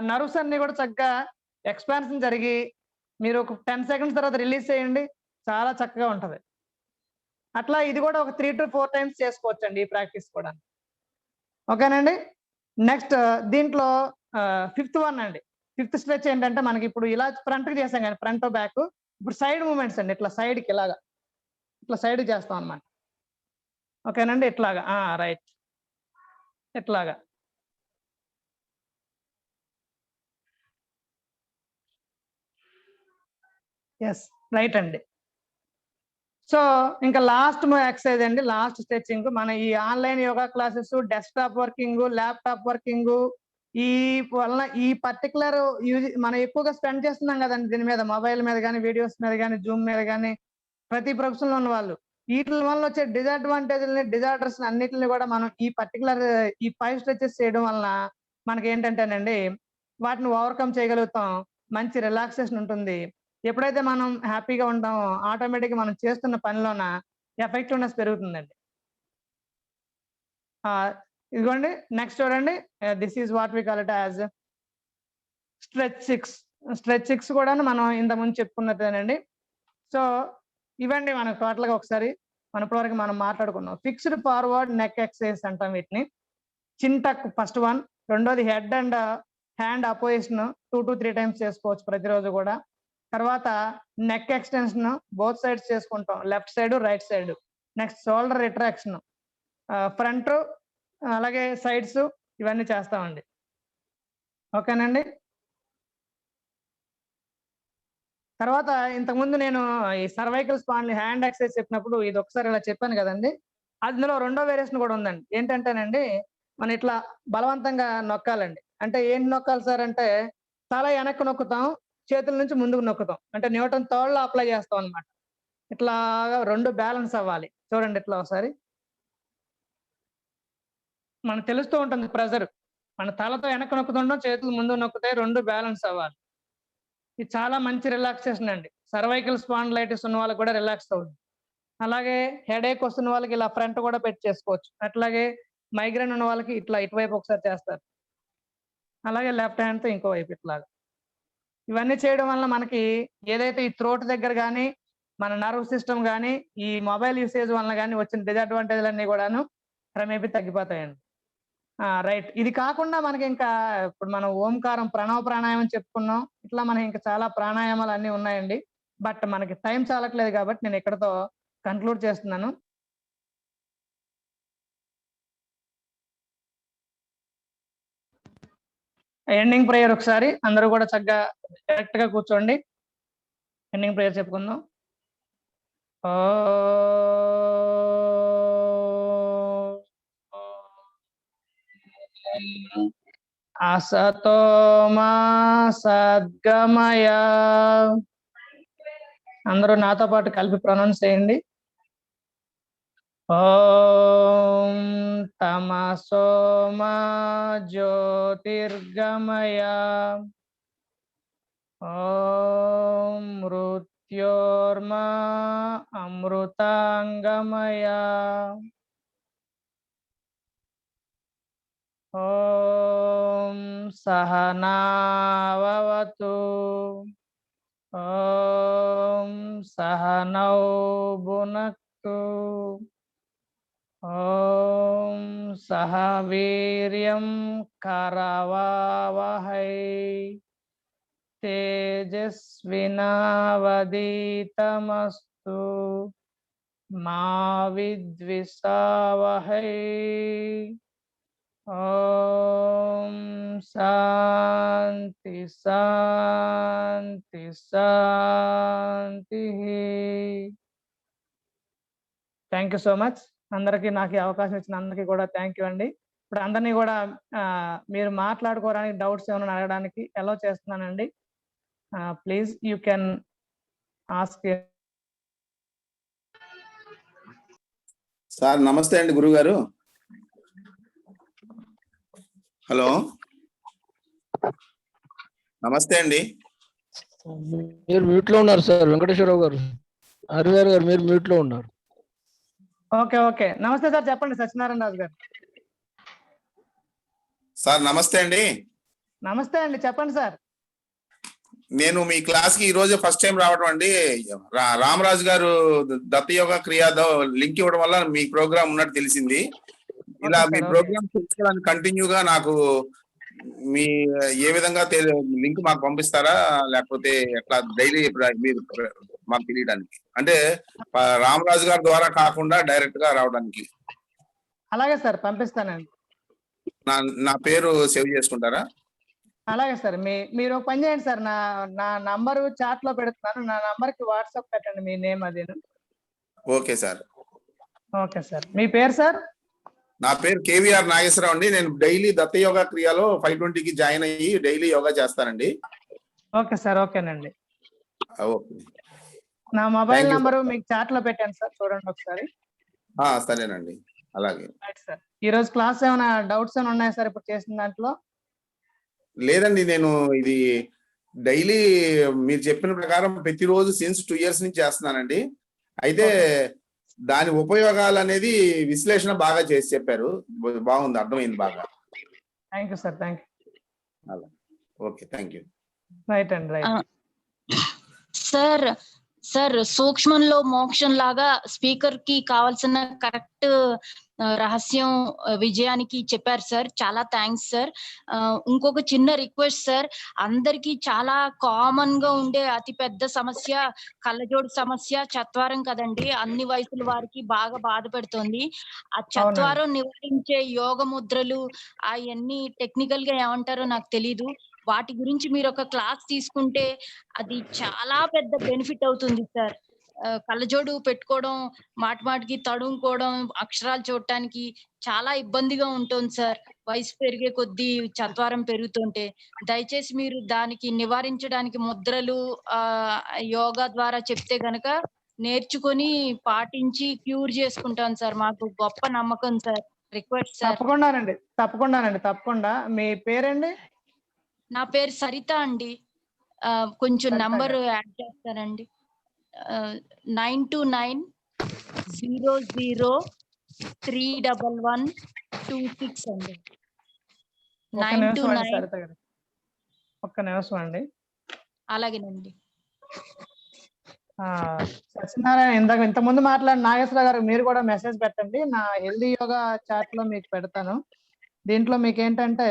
నర్వ్స్ అన్నీ గూడా చక్కగా ఎక్స్‌పాన్షన్ జరిగి మీరు ఒక 10 సెకండ్స్ తర్వాత రిలీజ్ చేయండి. చాలా చక్కగా ఉంటది. అట్లా ఇది గూడా ఒక 3-4 టైమ్స్ చేసుకోవచ్చండి ఈ ప్రాక్టీస్ కూడా. ఓకేనండి. నెక్స్ట్ దీంట్లో ఫిఫ్త్ వన్ అండి. ఫిఫ్త్ స్ట్రెచ్ ఏంటంటే మనకిప్పుడు ఇలా ఫ్రంట్‌కి చేసాం గాని ఫ్రంట్, బ్యాక్. ఇప్పుడు సైడ్ మూవ్‌మెంట్స్ అండి. ఇట్లా సైడ్‌కి ఇలాగా. ఇట్లా సైడ్‌కి చేస్తాం అన్నమాట. ఓకేనండి. ఇట్లాగా. రైట్. ఇట్లాగా. యెస్. రైట్ అండి. సో, ఇంకా లాస్ట్ ఎక్సర్‌సైజ్ అండి. Last stretching. మన ఈ online yoga classes, desktop working, laptop working ఈ వలన ఈ పర్టిక్యులర్ మనం ఎక్కువగా స్పెండ్ చేస్తున్నాం గదండీ దీని మీద. మొబైల్ మీద గాని, వీడియోస్ మీద గాని, జూమ్ మీద గాని ప్రతి ప్రొఫెషన్‌లో ఉన్నవాళ్ళు. ఈటిల వల్ల వచ్చే డిసడ్వాంటేజ్‌లని, డిజార్డర్స్‌ని అన్నిటిని గూడా మనం ఈ పర్టిక్యులర్ ఈ 5 స్ట్రెచెస్ చేయడం వలన మనకేంటంటేనండి వాటిని ఓవర్‌కమ్ చేయగలుగుతాం. మంచి రిలాక్సేషన్ ఉంటుంది. ఎప్పుడైతే మనం హ్యాపీగా ఉంటామో ఆటోమేటిక్గా మనం చేస్తున్న పనిలోన ఎఫెక్టివ్నెస్ పెరుగుతుందండి. ఇదిగోండి నెక్స్ట్ చూడండి, this is what we call it as stretch 6. Stretch 6 కూడాను మనం ఇంతకుముందు చెప్పుకున్నట్టేనండి. సో ఇవండి మనకు టోటల్గా ఒకసారి ఇప్పటివరకు మనం మాట్లాడుకున్నాం. ఫిక్స్డ్ ఫార్వర్డ్ నెక్ ఎక్సర్సైజ్ అంటాం వీటిని. చిన్ టక్ ఫస్ట్ వన్. రెండోది head and hand opposition 2 to 3 times చేసుకోవచ్చు ప్రతిరోజు కూడా. తర్వాత నెక్ ఎక్స్టెన్షన్ బోత్ సైడ్స్ చేసుకుంటాం, left side right side. Next shoulder retraction, front అలాగే సైడ్స్ ఇవన్నీ చేస్తామండి. ఓకేనండి. తర్వాత ఇంతకుముందు నేను ఈ సర్వైకల్ స్పాండిల్ హ్యాండ్ ఎక్సర్సైజ్ చెప్పినప్పుడు ఇది ఒకసారి ఇలా చెప్పాను కదండి. అందులో రెండో వేరియేషన్ కూడా ఉందండి. ఏంటంటేనండి, మనం ఇట్లా బలవంతంగా నొక్కాలండి. అంటే ఏంటి నొక్కాలి సార్ అంటే, తల వెనక్కి నొక్కుతాం, చేతుల నుంచి ముందుకు నొక్కుతాం. అంటే న్యూటన్ థర్డ్ లా అప్లై చేస్తాం అనమాట. ఇట్లాగా 2 బ్యాలెన్స్ అవ్వాలి. చూడండి ఇట్లా ఒకసారి. మనకు తెలుస్తూ ఉంటుంది ప్రెజర్. మన తలతో వెనక్కి నొక్కుతుంటాం, చేతులు ముందుకు నొక్కుతాయి, 2 బ్యాలెన్స్ అవ్వాలి. ఇది చాలా మంచి రిలాక్సేషన్ అండి. సర్వైకల్ స్పాండిలైటిస్ ఉన్న వాళ్ళకి కూడా రిలాక్స్ అవుతుంది. అలాగే హెడేక్ వస్తున్న వాళ్ళకి ఇలా ఫ్రంట్ కూడా పెట్టి చేసుకోవచ్చు. అట్లాగే మైగ్రేన్ ఉన్న వాళ్ళకి ఇట్లా ఇటువైపు ఒకసారి చేస్తారు. అలాగే లెఫ్ట్ హ్యాండ్తో ఇంకో వైపు ఇట్లాగా. ఇవన్నీ చేయడం వల్ల మనకి ఏదైతే ఈ థ్రోట్ దగ్గర కానీ, మన నర్వ్ సిస్టమ్ కానీ, ఈ మొబైల్ యూసేజ్ వలన కానీ వచ్చిన డిసడ్వాంటేజ్లన్నీ కూడాను క్రమేపీ తగ్గిపోతాయండి. రైట్. ఇది కాకుండా మనకి ఇంకా ఇప్పుడు మనం ఓంకారం ప్రణవ ప్రాణాయామం చెప్పుకున్నాం. ఇట్లా మనకి ఇంకా చాలా ప్రాణాయామాలు అన్నీ ఉన్నాయండి. బట్ మనకి టైం చాలట్లేదు కాబట్టి నేను ఇక్కడతో కన్క్లూడ్ చేస్తున్నాను. ఎండింగ్ ప్రేయర్ ఒకసారి అందరూ కూడా చక్కగా కరెక్ట్ గా కూర్చోండి. ఎండింగ్ ప్రేయర్ చెప్పుకుందాం. అసతో మా సద్గమయ. అందరూ నాతో పాటు కలిపి ప్రొనౌన్స్ చేయండి. ఓం తమసో మా జ్యోతిర్గమయ. ఓం మృత్యోర్మా అమృతాంగమయ. ఓం సహనావతు. ఓం సహనౌ భునక్తు. ఓం సహ వీర్యం కరవావహై. తేజస్వినావదీతమస్తు మా విద్విషావహై. ఓం శాంతి శాంతి శాంతి. థ్యాంక్ యూ సో మచ్ అందరికీ. నాకు ఈ అవకాశం ఇచ్చిన అందరికీ కూడా థ్యాంక్ యూ అండి. ఇప్పుడు అందరినీ కూడా మీరు మాట్లాడుకోవడానికి, డౌట్స్ ఏమైనా అడగడానికి అలౌ చేస్తున్నానండి. Please you can ask. Sir నమస్తే అండి గురుగారు. హలో నమస్తే అండి. మీరు మ్యూట్ లో ఉన్నారు సార్. వెంకటేశ్వరరావు గారు, హరిగారు గారు మీరు మ్యూట్ లో ఉన్నారు. Okay okay. నమస్తే సార్, చెప్పండి సత్యనారాయణ రాజు గారు. సార్ నమస్తే అండి. నమస్తే అండి, చెప్పండి సార్. నేను మీ క్లాస్ కి ఈ రోజు ఫస్ట్ టైం రావడం అండి. రామరాజు గారు దత్తయోగ క్రియాదో లింక్ ఇవ్వడం వల్ల మీ ప్రోగ్రామ్ ఉన్నట్టు తెలిసింది. ఇలా మీ ప్రోగ్రామ్ తెలుసుకోవడానికి కంటిన్యూగా నాకు మీ ఏ విధంగా లింక్ మాకు పంపిస్తారా, లేకపోతే ఎట్లా డైలీ మీరు మాకు తెలియడానికి, అంటే రామరాజు గారి ద్వారా కాకుండా డైరెక్ట్ గా రావడానికి? అలాగే సార్, పంపిస్తానండి. నా పేరు సేవ్ చేసుకుంటారా? అలాగే సార్. మీరు ఒక పని చేయండి సార్, నా నంబరు చాట్ లో పెడుతున్నాను. నా నంబర్ కి వాట్సాప్ పెట్టండి మీ నేమ్ అది. Okay sir. Okay sir. మీ పేరు సార్? నా పేరు కేవీఆర్ నాగేశ్వరరావు అండి. నేను డైలీ దత్త యోగా క్రియాలో 520కి జాయిన్ అయ్యి డైలీ యోగా చేస్తానండి. Okay sir. ఓకేనండి. ఓకే. నా మొబైల్ నంబరు మీకు చాట్ లో పెట్టాను సార్, చూడండి ఒకసారి. సరేనండి, అలాగే. సార్ ఈ రోజు క్లాస్ ఏమైనా డౌట్స్ ఏమైనా ఉన్నాయా సార్ ఇప్పుడు చేసిన దాంట్లో? లేదండి, నేను ఇది డైలీ మీరు చెప్పిన ప్రకారం ప్రతిరోజు సిన్స్ 2 years నుంచి చేస్తున్నానండి. అయితే దాని ఉపయోగాలు అనేది విశ్లేషణ బాగా చేసి చెప్పారు. బాగుంది, అర్థమైంది బాగా. Thank you sir, thank you. Okay, thank you. Right అండి, రైట్. సార్ సార్ సూక్ష్మంలో మోక్షం లాగా స్పీకర్ కి కావాల్సిన కరెక్ట్ రహస్యం విజయానికి చెప్పారు సార్. చాలా థ్యాంక్స్ సార్. ఇంకొక చిన్న రిక్వెస్ట్ సార్, అందరికి చాలా కామన్ గా ఉండే అతి పెద్ద సమస్య కళ్ళజోడు సమస్య, చత్వారం కదండి. అన్ని వయసుల వారికి బాగా బాధ పెడుతోంది. ఆ చత్వారం నివారించే యోగ ముద్రలు అవన్నీ టెక్నికల్ గా ఏమంటారో నాకు తెలీదు. వాటి గురించి మీరు ఒక క్లాస్ తీసుకుంటే అది చాలా పెద్ద బెనిఫిట్ అవుతుంది సార్. కళ్ళజోడు పెట్టుకోవడం, మాటికి తడుముకోవడం, అక్షరాలు చూడటానికి చాలా ఇబ్బందిగా ఉంటుంది సార్. వయసు పెరిగే కొద్దీ చత్వారం పెరుగుతుంటే దయచేసి మీరు దానికి నివారించడానికి ముద్రలు యోగా ద్వారా చెప్తే గనక నేర్చుకొని పాటించి క్యూర్ చేసుకుంటాను సార్. మాకు గొప్ప నమ్మకం సార్. Request sir. తప్పకుండానండి, తప్పకుండా. మీ పేరండి? నా పేరు సరిత అండి. కొంచెం నంబర్ యాడ్ చేస్తానండి. 9290031126 అండి. 929. ఒక్క నిమిషం అండి. అలాగేనండి. సత్యనారాయణ ఇంతకుముందు మాట్లాడిన నాగేశ్వర గారు మీరు కూడా మెసేజ్ పెట్టండి. నా హెల్దీ యోగా చాట్ లో మీకు పెడతాను. దీంట్లో మీకు ఏంటంటే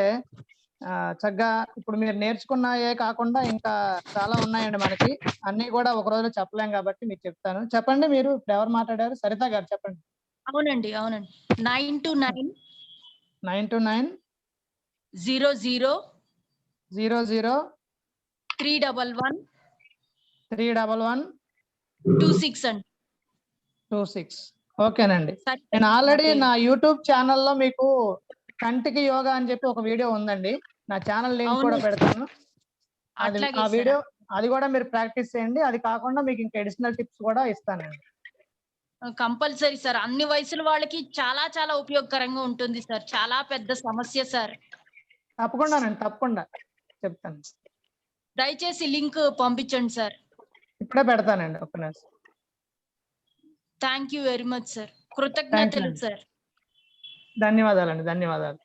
చక్కగా ఇప్పుడు మీరు నేర్చుకున్నాయే కాకుండా ఇంకా చాలా ఉన్నాయండి మనకి. అన్ని కూడా ఒక రోజులో చెప్పలేం కాబట్టి మీకు చెప్తాను. చెప్పండి, మీరు ఇప్పుడు ఎవరు మాట్లాడారు? సరిత గారు చెప్పండి. అవునండి. 929 00 311 26 అండి. 26. ఓకేనండి. నేను ఆల్రెడీ నా యూట్యూబ్ ఛానల్లో మీకు కంటికి యోగా అని చెప్పి ఒక వీడియో ఉందండి. నా ఛానల్ లింక్ కూడా పెడతాను. ఆ వీడియో అది కూడా మీరు ప్రాక్టీస్ చేయండి. అది కాకుండా మీకు ఇంకా అడిషనల్ టిప్స్ కూడా ఇస్తానండి. Compulsory sir. అన్ని వయసుల వాళ్ళకి చాలా చాలా ఉపయోగకరంగా ఉంటుంది సార్. చాలా పెద్ద సమస్య సార్. తప్పకుండా చెప్తాను. దయచేసి లింక్ పంపించండి సార్. ఇప్పుడే పెడతానండి, ఒక్క నిమిషం. Thank you very much sir. కృతజ్ఞతలు సార్. ధన్యవాదాలు.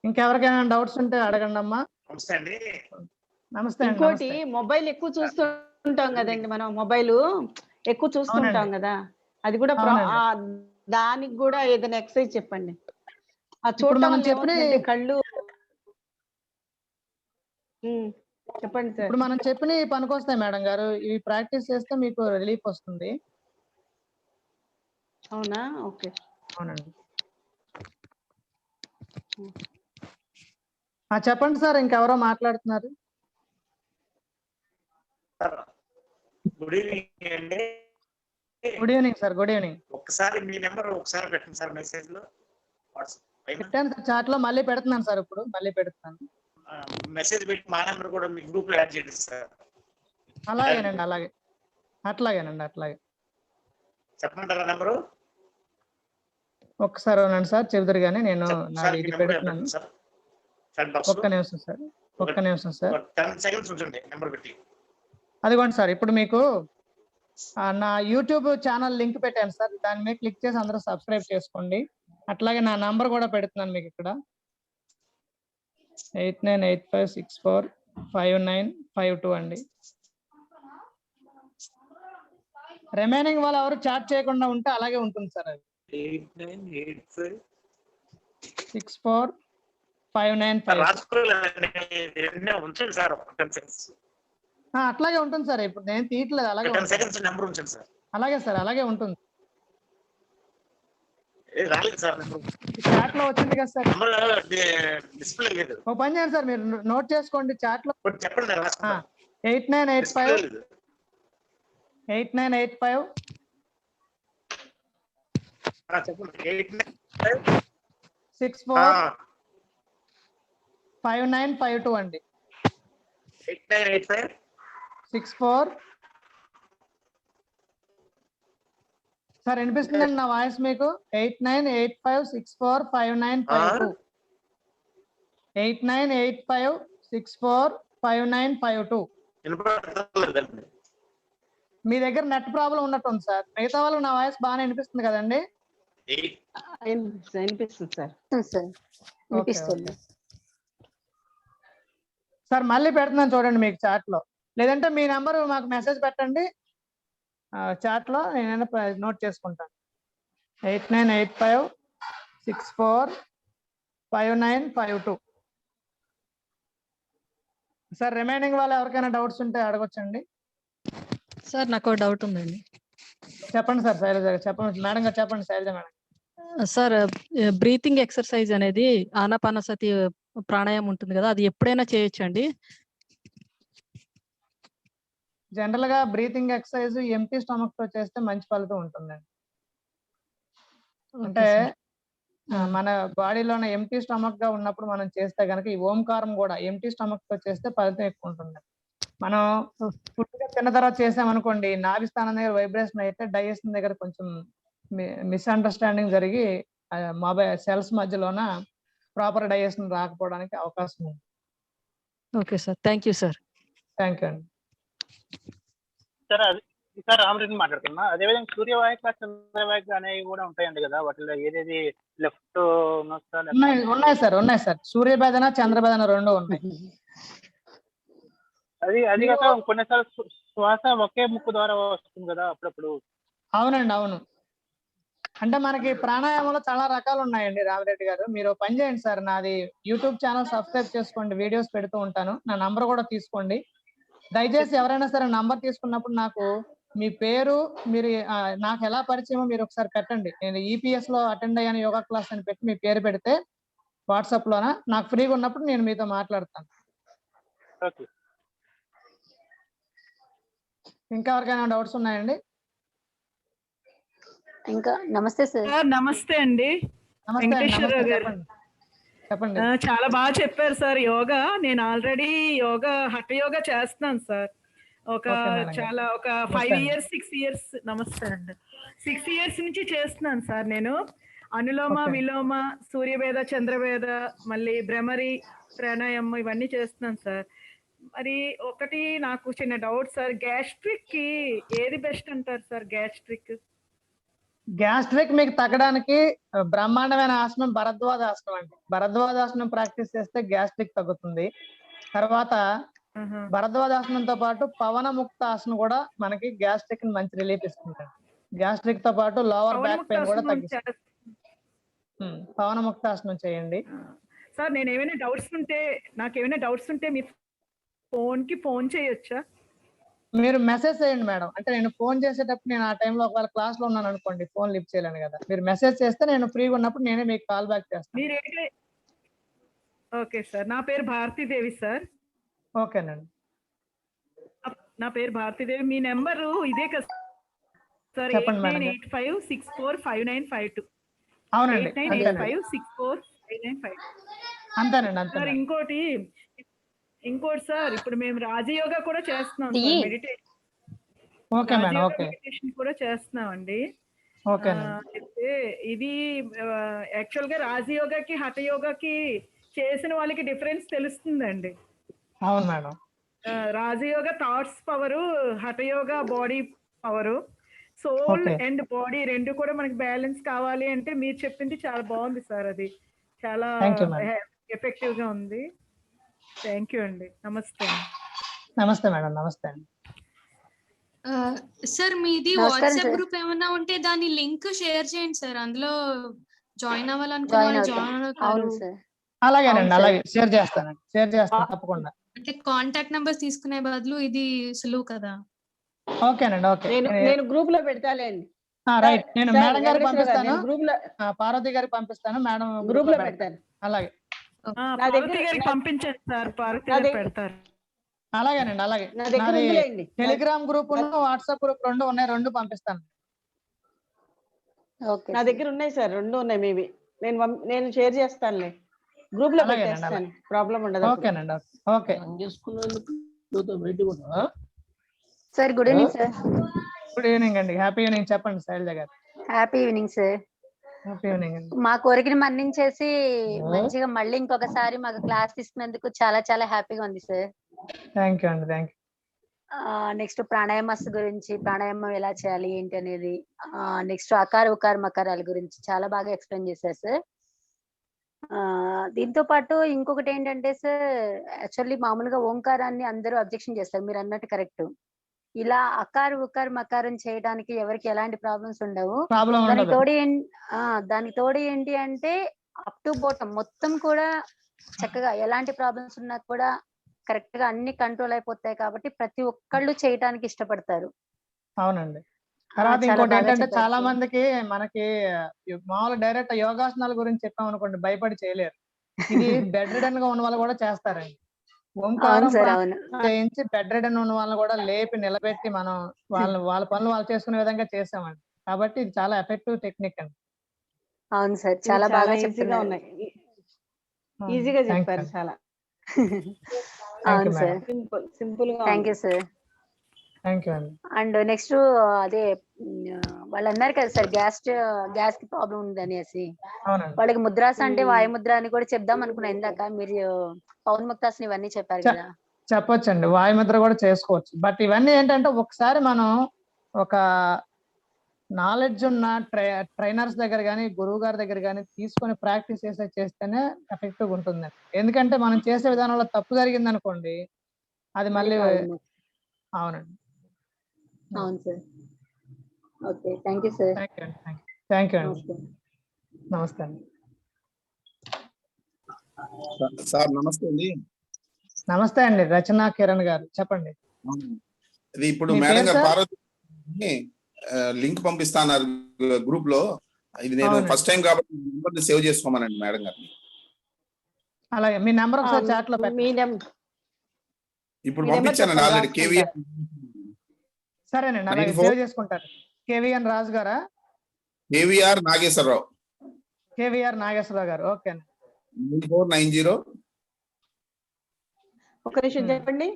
ఇంకెవరికైనా డౌట్స్ ఉంటే అడగండి అమ్మా. నమస్తే అండి. ఇంకోటి, మొబైల్ ఎక్కువ చూస్తుంటాం కదండి, మనం మొబైల్ ఎక్కువ చూస్తుంటాం కదా, అది కూడా దానికి కూడా ఏదైనా ఎక్సర్సైజ్ చెప్పండి. చూడటం కళ్ళు చెప్పండి సార్. ఇప్పుడు మనం చెప్పిన పనికొస్తాయి మేడం గారు. ఇవి ప్రాక్టీస్ చేస్తే మీకు రిలీఫ్ వస్తుంది. అవునా? ఓకే. అవునండి. చెప్పండి సార్, ఇంకెవరో మాట్లాడుతున్నారు. గుడ్ ఈవినింగ్ అండి. Good evening sir. Good evening. ఒకసారి మీ నెంబర్ ఒకసారి పెట్టండి సార్ మెసేజ్ లో. పెట్టాను సార్, చాట్ లో మళ్ళీ పెడుతున్నాను సార్. ఇప్పుడు మళ్ళీ పెడుతున్నాను. మెసేజ్ పెట్టి మా నెంబర్ కూడా మీ గ్రూప్ లో యాడ్ చేయండి సార్. అలాగేనండి, అట్లాగే. చెప్పమంటారా నెంబరు? ఒక్కసారి ఉన్నాను సార్, చెబుతారు కానీ నేను ఇది పెడుతున్నాను. ఒక్క నిమిషం సార్. 10 seconds ఉంచండి నెంబర్ పెట్టి. అదిగోండి సార్, ఇప్పుడు మీకు నా యూట్యూబ్ ఛానల్ లింక్ పెట్టాను సార్. దాని మీద క్లిక్ చేసి అందరూ సబ్స్క్రైబ్ చేసుకోండి. అట్లాగే నా నంబర్ కూడా పెడుతున్నాను మీకు ఇక్కడ. 8985645952 అండి. రిమైనింగ్ వాళ్ళు ఎవరు చాట్ చేయకుండా ఉంటే అలాగే ఉంటుంది సార్. అది 8985645952. అట్లాగే ఉంటుంది సార్. ఇప్పుడు నేను తీయట్లేదు, అలాగే అలాగే సార్, అలాగే ఉంటుంది. చాట్ లో వచ్చింది కదా సార్. ఓ పని చేయండి సార్, మీరు నోట్ చేసుకోండి చాట్ లో. 8985 645952 అండి. 8985 64 సార్ వినిపిస్తుందండి నా వాయిస్ మీకు? 8985645952. 898564 5952. వినపడలేదండి. మీ దగ్గర నెట్ ప్రాబ్లం ఉన్నట్టుంది సార్. మిగతా వాళ్ళకి నా వాయిస్ బాగానే వినిపిస్తుంది కదండి? వినిపిస్తుంది సార్. సార్ వినిపిస్తుంది. సార్ మళ్ళీ పెడుతున్నాను చూడండి మీకు చాట్ లో, లేదంటే మీ నెంబర్ మాకు మెసేజ్ పెట్టండి చాట్ లో, నేనైనా నోట్ చేసుకుంటాను. 8985645952. సార్ రిమైనింగ్ వాళ్ళు ఎవరికైనా డౌట్స్ ఉంటే అడగొచ్చండి. సార్ నాకు ఒక డౌట్ ఉందండి. చెప్పండి సార్. శైలజ గారు చెప్పండి. మేడం గారు చెప్పండి. Shailaja madam. Sir breathing exercise అనేది ఆనాపానసతి ప్రాణాయామం ఉంటుంది కదా, అది ఎప్పుడైనా చేయొచ్చండి? జనరల్ గా బ్రీతింగ్ ఎక్సర్సైజ్ ఎంటీ స్టమక్ తో చేస్తే మంచి ఫలితం ఉంటుందండి. అంటే మన బాడీలోనే ఎంటీ స్టమక్ గా ఉన్నప్పుడు మనం చేస్తే గనక ఈ ఓంకారం కూడా ఎంటీ స్టమక్ తో చేస్తే ఫలితం ఎక్కువ ఉంటుంది. మనం ఫుడ్ తిన్న తర్వాత చేసామనుకోండి, నాభి స్థానం దగ్గర వైబ్రేషన్ అయితే డైజెషన్ దగ్గర కొంచెం మిస్అండర్స్టాండింగ్ జరిగి మొబైల్ సెల్స్ మధ్యలోన ప్రాపర్ డైజెషన్ రాకపోవడానికి అవకాశం ఉంది. Okay sir, thank you sir. Thank you అండి. సార్ అది సార్ రామరెడ్డి మాట్లాడుతున్నా. అదేవిధంగా సూర్యవాహిక చంద్రవాహిక అనేవి కూడా ఉంటాయండి కదా, వాటిలో ఏదేది లెఫ్ట్ ఉన్నాయి సార్. ఉన్నాయి సార్. సూర్యభేదన చంద్రభేదన రెండు ఉన్నాయి. అది కాక కొన్నిసార్లు శ్వాస ఒకే ముక్కు ద్వారా వస్తుంది కదా అప్పుడప్పుడు. అవునండి, అవును. అంటే మనకి ప్రాణాయామంలో చాలా రకాలు ఉన్నాయండి రామరెడ్డి గారు. మీరు పని చేయండి సార్, నాది యూట్యూబ్ ఛానల్ సబ్స్క్రైబ్ చేసుకోండి, వీడియోస్ పెడుతూ ఉంటాను. నా నంబర్ కూడా తీసుకోండి. దయచేసి ఎవరైనా సరే నంబర్ తీసుకున్నప్పుడు నాకు మీ పేరు, మీరు నాకు ఎలా పరిచయమో మీరు ఒకసారి పెట్టండి. నేను ఈపీఎస్ లో అటెండ్ అయ్యాను యోగా క్లాస్ అని పెట్టి మీ పేరు పెడితే వాట్సాప్ లోన నాకు ఫ్రీగా ఉన్నప్పుడు నేను మీతో మాట్లాడతాను. ఇంకా ఎవరికైనా డౌట్స్ ఉన్నాయండి? ఇంకా నమస్తే సార్. నమస్తే అండి. వెంకటేశ్వరరావు గారు చెప్పండి. చాలా బాగా చెప్పారు సార్. యోగా నేను ఆల్రెడీ హఠ యోగా చేస్తున్నాను సార్. ఒక 5 years 6 years. నమస్తే అండి. 6 years నుంచి చేస్తున్నాను సార్. నేను అనులోమ విలోమ సూర్యవేద చంద్రవేద మళ్ళీ భ్రమరి ప్రాణాయామం ఇవన్నీ చేస్తున్నాను సార్. మరి ఒకటి నాకు చిన్న డౌట్ సార్, గ్యాస్ట్రిక్ కి ఏది బెస్ట్ అంటారు సార్? గ్యాస్ట్రిక్ మీకు తగ్గడానికి బ్రహ్మాండమైన ఆసనం భరద్వాజాసనం అండి. భరద్వాజాసనం ప్రాక్టీస్ చేస్తే గ్యాస్ట్రిక్ తగ్గుతుంది. తర్వాత భరద్వాజాసనంతో పాటు పవన ముక్త ఆసనం కూడా మనకి గ్యాస్ట్రిక్ ని మంచి రిలీఫ్ ఇస్తుంది. గ్యాస్ట్రిక్ తో పాటు లోవర్ బ్యాక్ పెయిన్ కూడా తగ్గిస్తుంది. పవన ముక్త ఆసనం చేయండి సార్. నేను ఏమైనా డౌట్స్ ఉంటే మీ ఫోన్ చేయొచ్చా? మీరు మెసేజ్ చేయండి మేడం. అంటే నేను ఫోన్ చేసేటప్పుడు నేను ఆ టైంలో ఒకవేళ క్లాస్ లో ఉన్నాను అనుకోండి, ఫోన్ లిఫ్ట్ చేయలేను కదా. మీరు మెసేజ్ చేస్తే నేను ఫ్రీగా ఉన్నప్పుడు నేనే మీకు కాల్ బ్యాక్ చేస్తాను. Okay sir. నా పేరు భారతీదేవి సార్. ఓకేనండి. నా పేరు భారతీదేవి. మీ నెంబరు ఇదే కదా సార్? 8885645952. అవునండి, 8885645952. అంతేనండి, అంతే. సార్ ఇంకోటి సార్, ఇప్పుడు మేము రాజయోగా కూడా చేస్తున్నాం, మెడిటేషన్ కూడా చేస్తున్నాం అండి. అయితే ఇది యాక్చువల్ గా రాజయోగాకి హఠ యోగాకి చేసిన వాళ్ళకి డిఫరెన్స్ తెలుస్తుందండి. అవును madam. Rajayoga thoughts power, Hathayoga body power, soul and body రెండు కూడా మనకి బ్యాలెన్స్ కావాలి అంటే మీరు చెప్పింది చాలా బాగుంది సార్. అది చాలా ఎఫెక్టివ్ గా ఉంది. థ్యాంక్ యూ అండి. నమస్తే. నమస్తే మేడం. నమస్తే అండి. సార్ మీది వాట్సాప్ గ్రూప్ ఏమైనా ఉంటే దాని లింక్ షేర్ చేయండి సార్. అందులో జాయిన్ అవ్వాలనుకున్న జాయిన్ అవుతారు. అలాగేనండి, అలాగే షేర్ చేస్తాను తప్పకుండా. అంటే కాంటాక్ట్ నెంబర్స్ తీసుకునే బదులు ఇది సులువు కదా. ఓకేనండి. ఓకే, నేను గ్రూప్ లో పెడతాలేండి. రైట్. నేను మేడం గారికి పంపిస్తాను, గ్రూప్ లో పార్వతి గారికి పంపిస్తాను, మేడం గ్రూప్ లో పెడతాను. అలాగే పంపించండి సార్. పెడతారు. అలాగేనండి, అలాగే. టెలిగ్రామ్ గ్రూప్ వాట్సాప్ గ్రూప్ రెండు ఉన్నాయి, రెండు పంపిస్తాను. నా దగ్గర ఉన్నాయి సార్, రెండు ఉన్నాయి. మేబీ నేను షేర్ చేస్తానులే, గ్రూప్ లో పెట్టేస్తాను, ప్రాబ్లం ఉండదు. ఓకేనండి. Okay sir. Good evening sir. Good evening అండి. Happy evening. చెప్పండి శైలజ గారు. Happy evening sir. Happy evening అండి. మా కోరికని మన్నించేసి మంచిగా మళ్ళీ ఇంకొకసారి మాకు క్లాస్ తీసుకున్నందుకు చాలా చాలా హ్యాపీగా ఉంది సార్. థ్యాంక్ యూ అండి. Thank you. నెక్స్ట్ ప్రాణాయామస్ గురించి, ప్రాణాయామం ఎలా చేయాలి ఏంటి అనేది, నెక్స్ట్ అకార ఉకార మకారాల గురించి చాలా బాగా ఎక్స్ప్లెయిన్ చేశారు సార్. దీంతో పాటు ఇంకొకటి ఏంటంటే సార్, యాక్చువల్లీ మామూలుగా ఓంకారాన్ని అందరూ అబ్జెక్షన్ చేస్తారు, మీరు అన్నట్టు కరెక్ట్. ఇలా అకార ఉకార మకారం చేయడానికి ఎవరికి ఎలాంటి ప్రాబ్లమ్స్ ఉండవు. దానికి తోడు ఏంటి అంటే అప్ టు బాటం మొత్తం కూడా చక్కగా ఎలాంటి ప్రాబ్లమ్స్ ఉన్నా కూడా కరెక్ట్ గా అన్ని కంట్రోల్ అయిపోతాయి కాబట్టి ప్రతి ఒక్కళ్ళు చేయడానికి ఇష్టపడతారు. అవునండి. తర్వాత ఇంకోటి ఏంటంటే చాలా మందికి మనకి మామూలు డైరెక్ట్ యోగాసనాల గురించి చెప్పాం అనుకోండి భయపడి చేయలేరు. ఇది బెడ్ రిడన్ గా ఉన్న వాళ్ళు కూడా చేస్తారండి. ఓంకారం చేయించి బెడ్ రిడన్ ఉన్న వాళ్ళని కూడా లేపి నిలబెట్టి మనం వాళ్ళ పనులు వాళ్ళు చేసుకునే విధంగా చేసామండి. కాబట్టి ఇది చాలా ఎఫెక్టివ్ టెక్నిక్ అండి. అవును సార్, చాలా బాగా ఈజీగా ఉన్నాయి, ఈజీగా చెప్పారు చాలా. అవును సార్, సింపుల్ గా. Thank you sir. Thank you అండి. అండ్ నెక్స్ట్ అదే వాళ్ళు అన్నారు కదా సార్, గ్యాస్ కి ప్రాబ్లం ఉంది అనేసి, వాళ్ళకి ముద్రాస అంటే వాయుముద్ర అని కూడా చెప్దాం అనుకున్నా. ఇందాక మీరు పౌర్ణముక్తాసన ఇవన్నీ చెప్పారు కదా. చెప్పొచ్చండి, వాయుముద్ర కూడా చేసుకోవచ్చు. బట్ ఇవన్నీ ఏంటంటే ఒకసారి మనం ఒక నాలెడ్జ్ ఉన్న ట్రైనర్స్ దగ్గర కానీ గురువు గారి దగ్గర కానీ తీసుకొని ప్రాక్టీస్ చేస్తేనే ఎఫెక్టివ్ ఉంటుందండి. ఎందుకంటే మనం చేసే విధానంలో తప్పు జరిగింది అనుకోండి, అది మళ్ళీ. అవునండి. అవును sir. Okay, thank you sir. Thank you అండి. నమస్తే అండి. సార్ నమస్తే అండి. నమస్తే అండి, రచనా కిరణ్ గారు చెప్పండి. ఇది ఇప్పుడు మేడం గారు పార్వతి లింక్ పంపిస్తాన్నారు గ్రూప్ లో. ఇది నేను ఫస్ట్ టైం కాబట్టి నెంబర్ సేవ్ చేసుకోమనండి మేడం గారిని. అలాగే మీ నెంబర్ ఒకసారి చాట్ లో పెట్టండి. ఇప్పుడు పంపించానండి ఆల్రెడీ. కేవీఆర్. సరేనండి, అలాగే సేవ్ చేసుకుంటారు. కేవీఎన్ రాజు గారా? కేవీఆర్ నాగేశ్వరరావు. కేవీఆర్ నాగేశ్వరరావు గారు. ఓకే అండి. 9490. ఒక నిమిషం చెప్పండి.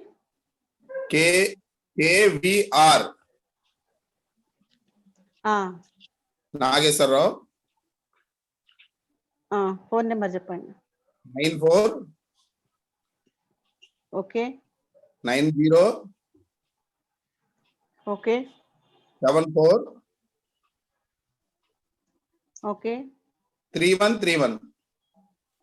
కేవీఆర్ నాగేశ్వరరావు. ఫోన్ నెంబర్ చెప్పండి. 94. ఓకే. 90. ఓకే. 74. ఓకే. 3131.